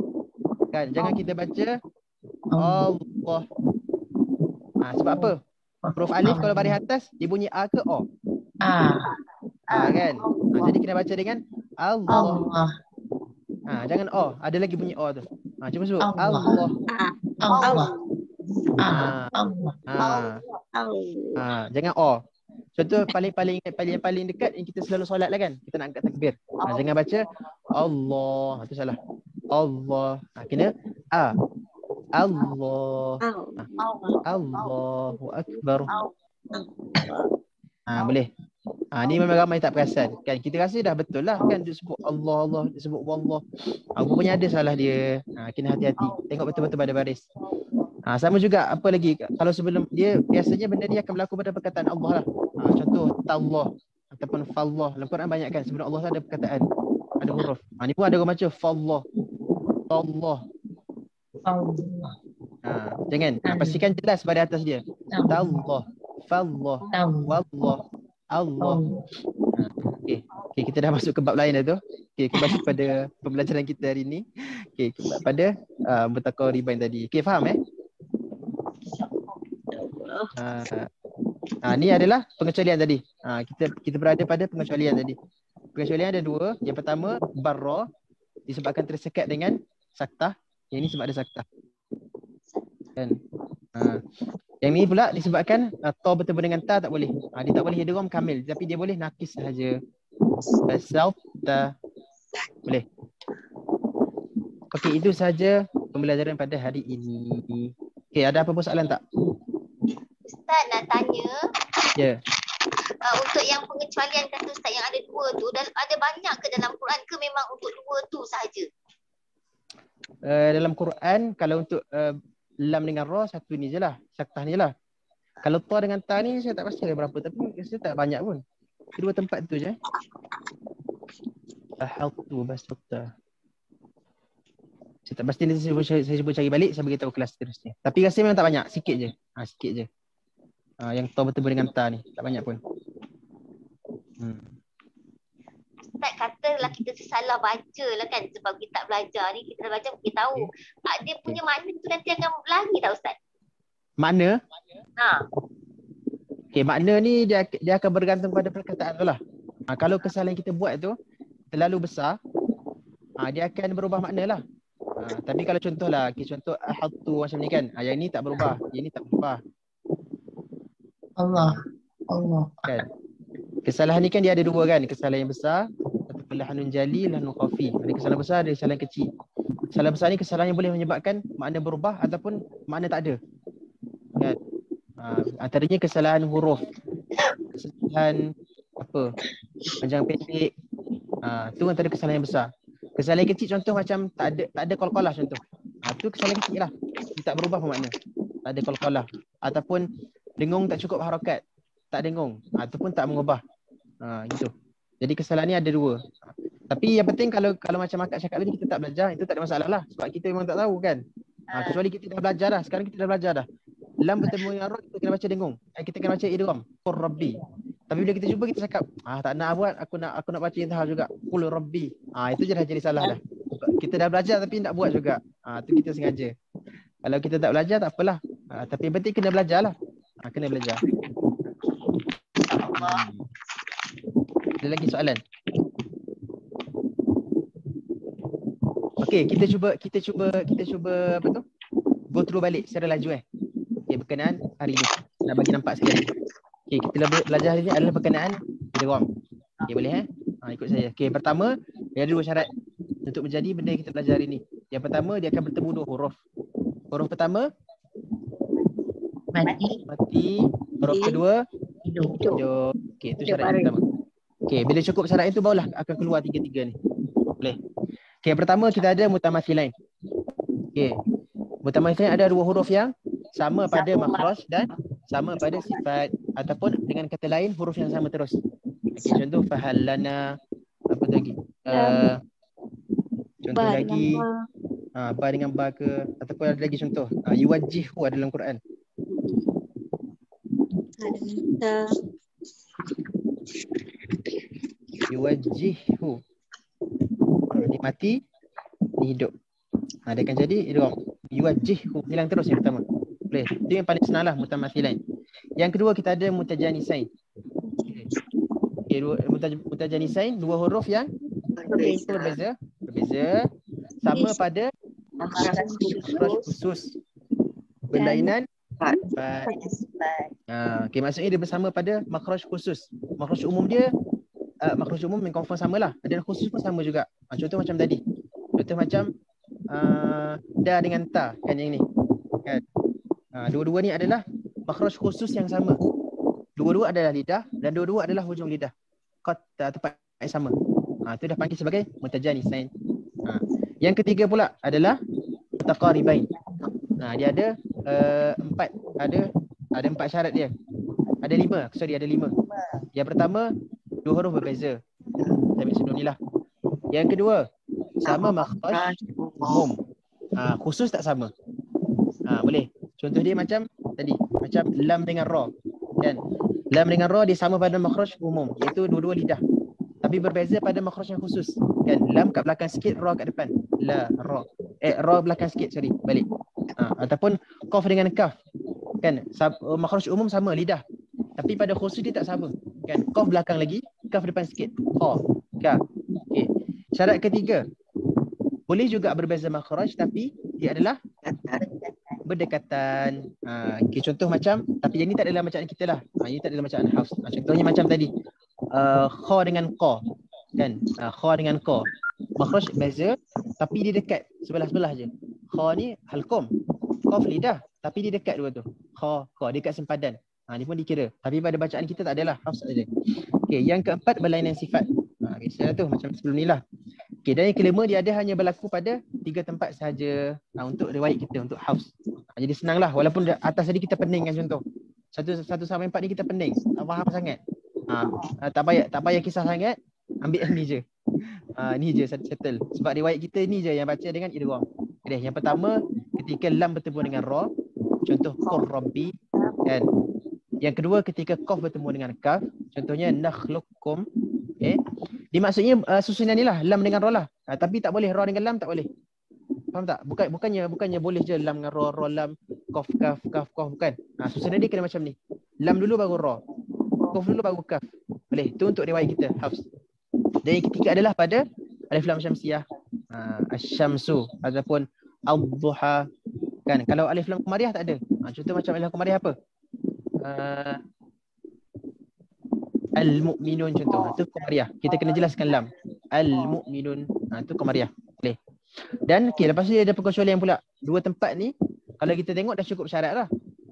Kan? Jangan kita baca Allah. Sebab apa? Huruf alif kalau baris atas dia bunyi a ke o? Kan? Jadi kena baca dengan Allah. Jangan o. Ada lagi bunyi o tu. Cuba sebut Allah. Jangan o. Contoh paling dekat yang kita selalu solat lah kan. Kita nak angkat takbir. Jangan baca Allah. Itu salah. Allah. Kena a. Allah. Allahu Akbar. Boleh. Ni memang ramai tak perasan. Kan kita rasa dah betul lah kan dia sebut Allah, dia sebut wallah. Rupanya ada salah dia. Kena hati-hati. Tengok betul-betul pada baris. Sama juga apa lagi kalau sebelum dia biasanya benda ni akan berlaku pada perkataan Allah lah. Contoh tallah ataupun fallah. Dalam Quran banyak kan sebelum Allah ada perkataan, ada huruf. Ni pun ada orang baca fallah. Allah. Jangan. Pastikan jelas pada atas dia. Tallah, fallah, wallah, Allah. Okay, kita dah masuk ke bab lain dah tu. Okay, kembali pada pembelajaran kita hari ni. Okay, pada mutaqaribain tadi. Okay, faham ni adalah pengecualian tadi. Kita berada pada pengecualian tadi. Pengecualian ada dua. Yang pertama barra disebabkan tersekat dengan saktah. Yang ini sebab ada saktah. Kan? Yang ni pula disebabkan ta bertemu dengan ta tak boleh. Dia tak boleh idgham kamil tapi dia boleh nakis sahaja. Sauta. Boleh. Okey, itu sahaja pembelajaran pada hari ini. Okey, ada apa-apa soalan tak? Ustaz nak tanya. Ya. Untuk yang pengecualian kata Ustaz yang ada dua tu, ada banyak ke dalam Quran ke memang untuk dua tu sahaja? Dalam Quran kalau untuk lam dengan ra satu ni je lah, saktah ni je lah. Kalau ta dengan ta ni saya tak pasti ada berapa tapi saya tak banyak pun. Kedua tempat tu je. Ahatu basata. Saya tak pasti nanti saya cuba cari balik, saya beritahu kelas seterusnya. Tapi rasa memang tak banyak, sikit je. Sikit je. Yang ta bertemu dengan ta ni, tak banyak pun. Ustaz katalah kita salah baca lah kan sebab kita tak belajar ni, kita dah belajar kita tahu. Dia punya makna tu nanti akan lari tak Ustaz? Makna? Okay, makna ni dia akan bergantung pada perkataan tu lah. Kalau kesalahan kita buat tu terlalu besar, dia akan berubah makna lah. Tapi kalau contohlah, contoh ahatu macam ni kan, yang ni tak berubah, yang ni tak berubah. Allah. Kan? Kesalahan ni kan dia ada dua kan, kesalahan yang besar ataupun lahanun jali, lahanun khafi. Ada kesalahan besar, ada kesalahan kecil. Kesalahan besar ni kesalahan yang boleh menyebabkan makna berubah ataupun makna tak ada. Kan? Antaranya kesalahan huruf, kesalahan panjang pendek. Tu antara kesalahan yang besar. Kesalahan kecil contoh macam tak ada qalqalah contoh. Tu kesalahan kecil lah. Dia tak berubah makna. Tak ada qalqalah ataupun dengung tak cukup harakat. Tak dengung ataupun tak mengubah. Gitu. Jadi kesalahan ni ada dua. Tapi yang penting kalau macam akak cakap tadi kita tak belajar, itu tak ada masalah lah. Sebab kita memang tak tahu kan. Kecuali kita dah belajar dah. Sekarang kita dah belajar dah. Lam bertemu dengan ra kita kena baca dengung. Kita kena baca idgham. Qur rabbi. Tapi bila kita jumpa kita cakap, tak nak buat, aku nak baca intihar juga. Qul rabbi. Itu je dah jadi salah dah. Kita dah belajar tapi tak buat juga. Tu kita sengaja. Kalau kita tak belajar tak apalah. Tapi yang penting kena belajar lah. Kena belajar. Ada lagi soalan? Okey, kita cuba apa tu? Go through balik secara laju berkenaan hari ni. Nak bagi nampak sekali. Okey, kita belajar hari ni adalah berkenaan idgham. Okey, boleh ikut saya. Okey, pertama dia ada dua syarat untuk menjadi benda yang kita belajar hari ni. Yang pertama dia akan bertemu dua huruf. Huruf pertama mati. Huruf kedua hidup. Okey, itu syarat yang pertama. Okey, bila cukup syarat itu barulah akan keluar tiga-tiga ni. Boleh. Okey, pertama kita ada mutamathilain. Okey. Mutamathilain ada dua huruf yang sama pada makhraj dan sama pada sifat ataupun dengan kata lain huruf yang sama terus. Okey, contoh fahallana apa lagi? Contoh lagi ba dengan ba ke ataupun ada lagi contoh yuwajjihu ada dalam Quran. Yuwajjihu. Ni mati, ni hidup. Dia akan jadi idgham. Yuwajjihu. Hilang terus yang pertama. Boleh. Itu yang paling senang lah mutamathilain. Yang kedua kita ada mutajanisain. Okay, mutajanisain, dua huruf yang berbeza. Sama pada makhraj khusus. Berlainan okay, maksudnya dia bersama pada makhraj khusus. Makhraj umum dia makhraj umum yang confirm samalah. Ada khusus pun sama juga. Contoh macam tadi. Contoh macam da dengan ta kan yang ni. Kan? Dua-dua ni adalah makhraj khusus yang sama. Dua-dua adalah lidah dan dua-dua adalah hujung lidah. Tempat yang sama. Itu dah panggil sebagai mutajanisain. Yang ketiga pula adalah mutaqaribain. Dia ada empat. Ada empat syarat dia. Ada lima. Yang pertama, dua huruf berbeza. Saya ambil sebelum ni lah. Yang kedua, sama makhraj umum. Khusus tak sama. Boleh. Contoh dia macam tadi. Macam lam dengan ra. Kan? Lam dengan ra dia sama pada makhraj umum. Iaitu dua-dua lidah. Tapi berbeza pada makhraj yang khusus. Kan? Lam kat belakang sikit, ra kat depan. La, ra. Ra belakang sikit, sorry. Balik. Ataupun qaf dengan kaf. Kan? Makhraj umum sama lidah. Tapi pada khusus dia tak sama. Kan? Qaf belakang lagi, kaf depan sikit. Qa, ka. Okay. Syarat ketiga. Boleh juga berbeza makhraj tapi dia adalah berdekatan. Okay, contoh macam, tapi yang ni tak adalah bacaan kita lah. Ini tak adalah bacaan Hafs. Contohnya macam tadi. Kha dengan qa. Kan? Kha dengan qa. Makhraj beza tapi dia dekat. Sebelah-sebelah je. Kha ni halqum. Qaf lidah. Tapi dia dekat dua tu. Kha, qa. Dekat sempadan. Ni pun dikira. Tapi pada bacaan kita tak adalah. Hafs saja. Okay, yang keempat berlainan sifat. Biasalah tu macam sebelum ni lah. Okay, dan yang kelima dia ada hanya berlaku pada 3 tempat sahaja untuk riwayat kita, untuk Hafs. Jadi senang lah. Walaupun atas tadi kita pening kan contoh. 1 sampai 4 ni kita pening. Tak faham sangat. Tak payah kisah sangat. Ambil ni je. Ni je settle. Sebab riwayat kita ni je yang baca dengan idgham. Okay, yang pertama ketika lam bertemu dengan ra. Contoh qur rabbi. Kan? Yang kedua ketika qaf bertemu dengan kaf. Contohnya nakhluqukum. Okay. Dimaksudnya susunan ni lah. Lam dengan ra lah. Tapi tak boleh ra dengan lam tak boleh. Faham tak? Bukannya boleh je lam dengan ra, lam, qaf, kaf, bukan. Susunan dia kena macam ni. Lam dulu baru ra. Qaf dulu baru kaf. Boleh. Itu untuk riwayat kita Hafs. Dan yang ketiga adalah pada alif lam syamsiyah. Asy-syamsu ataupun ad-duha. Kan? Kalau alif lam qamariyah tak ada. Contoh macam alif lam qamariyah apa? Al-mu'minun contoh. Itu qamariyah. Kita kena jelaskan lam. Al-mu'minun. Itu qamariyah. Boleh. Dan okay, lepas tu dia ada perkecualian pula. 2 tempat ni kalau kita tengok dah cukup syarat lah.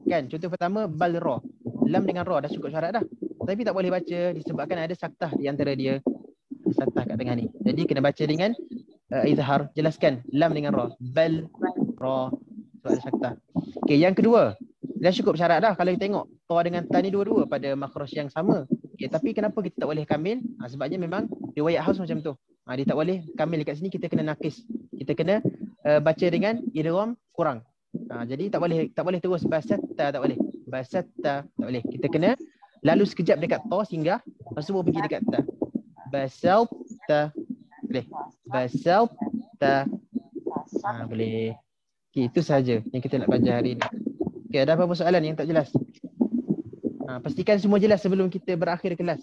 Kan? Contoh pertama bal ra. Lam dengan ra dah cukup syarat dah. Tapi tak boleh baca disebabkan ada saktah di antara dia. Saktah kat tengah ni. Jadi kena baca dengan izhar. Jelaskan lam dengan ra. Bal ra. Sebab ada saktah. Okay, yang kedua. Dah cukup syarat dah kalau kita tengok. Ta dengan ta ni dua-dua pada makhraj yang sama. Okay, tapi kenapa kita tak boleh kamil? Sebabnya memang riwayat Hafs macam tu. Dia tak boleh kamil dekat sini, kita kena nakis. Kita kena baca dengan idgham kurang. Jadi tak boleh terus basatta, tak boleh. Basatta tak boleh. Kita kena lalu sekejap dekat ta singgah, lepas tu pergi dekat ta. Basalta. Boleh. Basalta. Boleh. Okay, itu sahaja yang kita nak belajar hari ni. Okay, ada apa-apa soalan yang tak jelas? Pastikan semua jelas sebelum kita berakhir kelas.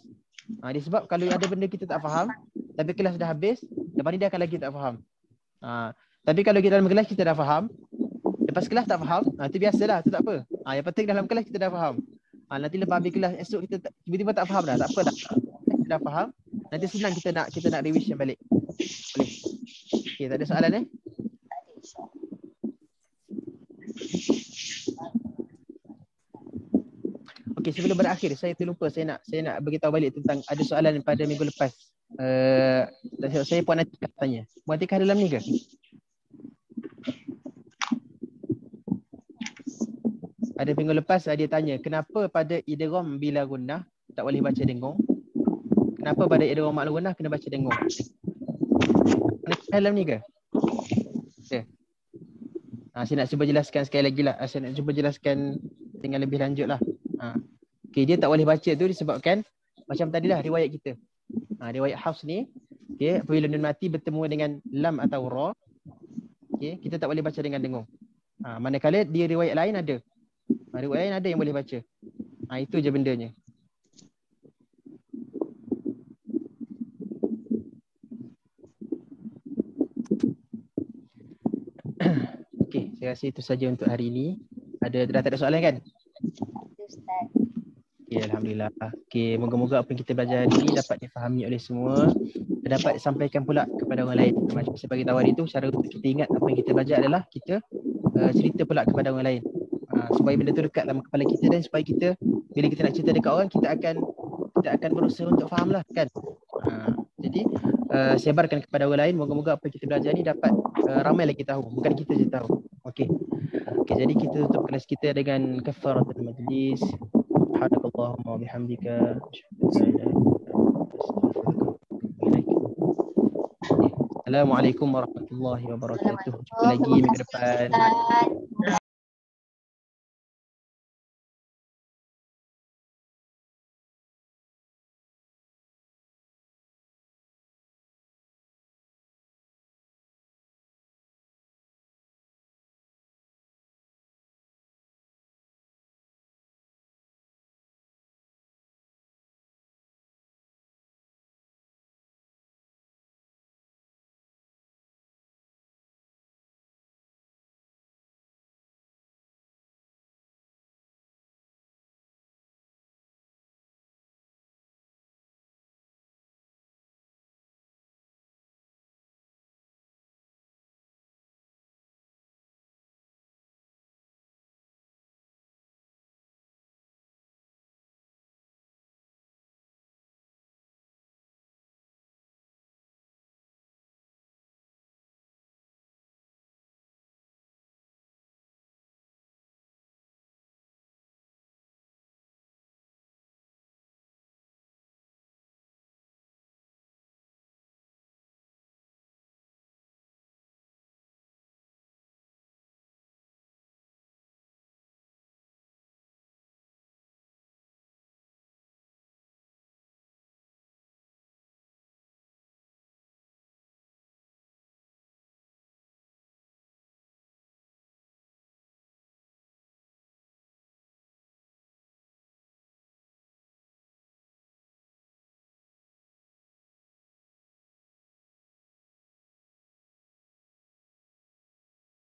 Disebab kalau ada benda kita tak faham, tapi kelas dah habis, lepas ni dia akan lagi tak faham. Tapi kalau kita dalam kelas kita dah faham, lepas kelas tak faham, itu biasalah, itu tak apa. Yang penting dalam kelas kita dah faham. Nanti lepas habis kelas esok kita tiba-tiba tak faham dah, tak apa dah. Kita dah faham, nanti senang kita nak revision balik. Boleh. Okay, tak ada soalan Okey, sebelum berakhir saya terlupa saya nak beritahu balik tentang ada soalan pada minggu lepas. Saya Puan Atikah tanya. Puan Atikah dalam ni ke? Ada minggu lepas dia tanya, kenapa pada idgham bila gunnah tak boleh baca dengung? Kenapa pada idgham ma'al gunnah kena baca dengung? Dalam ni ke? Okay. Saya nak cuba jelaskan sekali lagi lah. Saya nak cuba jelaskan dengan lebih lanjut lah. Okay, dia tak boleh baca tu disebabkan macam tadilah riwayat kita. Riwayat Hafs ni, okey, apabila nun mati bertemu dengan lam atau ra, okey, kita tak boleh baca dengan dengung. Manakala di riwayat lain ada. Riwayat lain ada yang boleh baca. Itu je bendanya. Okey, saya rasa itu saja untuk hari ini. Dah tak ada soalan kan? Ustaz. Okay, Alhamdulillah. Okay, moga-moga apa yang kita belajar hari ini dapat difahami oleh semua dan dapat disampaikan pula kepada orang lain. Macam saya bagi tahu hari itu, cara untuk kita ingat apa yang kita belajar adalah kita cerita pula kepada orang lain. Supaya benda tu dekat dalam kepala kita dan supaya kita, bila kita nak cerita dekat orang, kita akan berusaha untuk faham lah kan. Jadi sebarkan kepada orang lain, moga-moga apa yang kita belajar ni dapat ramai lagi tahu, bukan kita je tahu. Okey, jadi kita tutup kelas kita dengan kafaratul majlis. Subhanakallahumma wa bihamdika asyhadu an la ilaha illa anta astaghfiruka wa atubu ilaik. Assalamualaikum warahmatullahi wabarakatuh. Jumpa lagi minggu depan.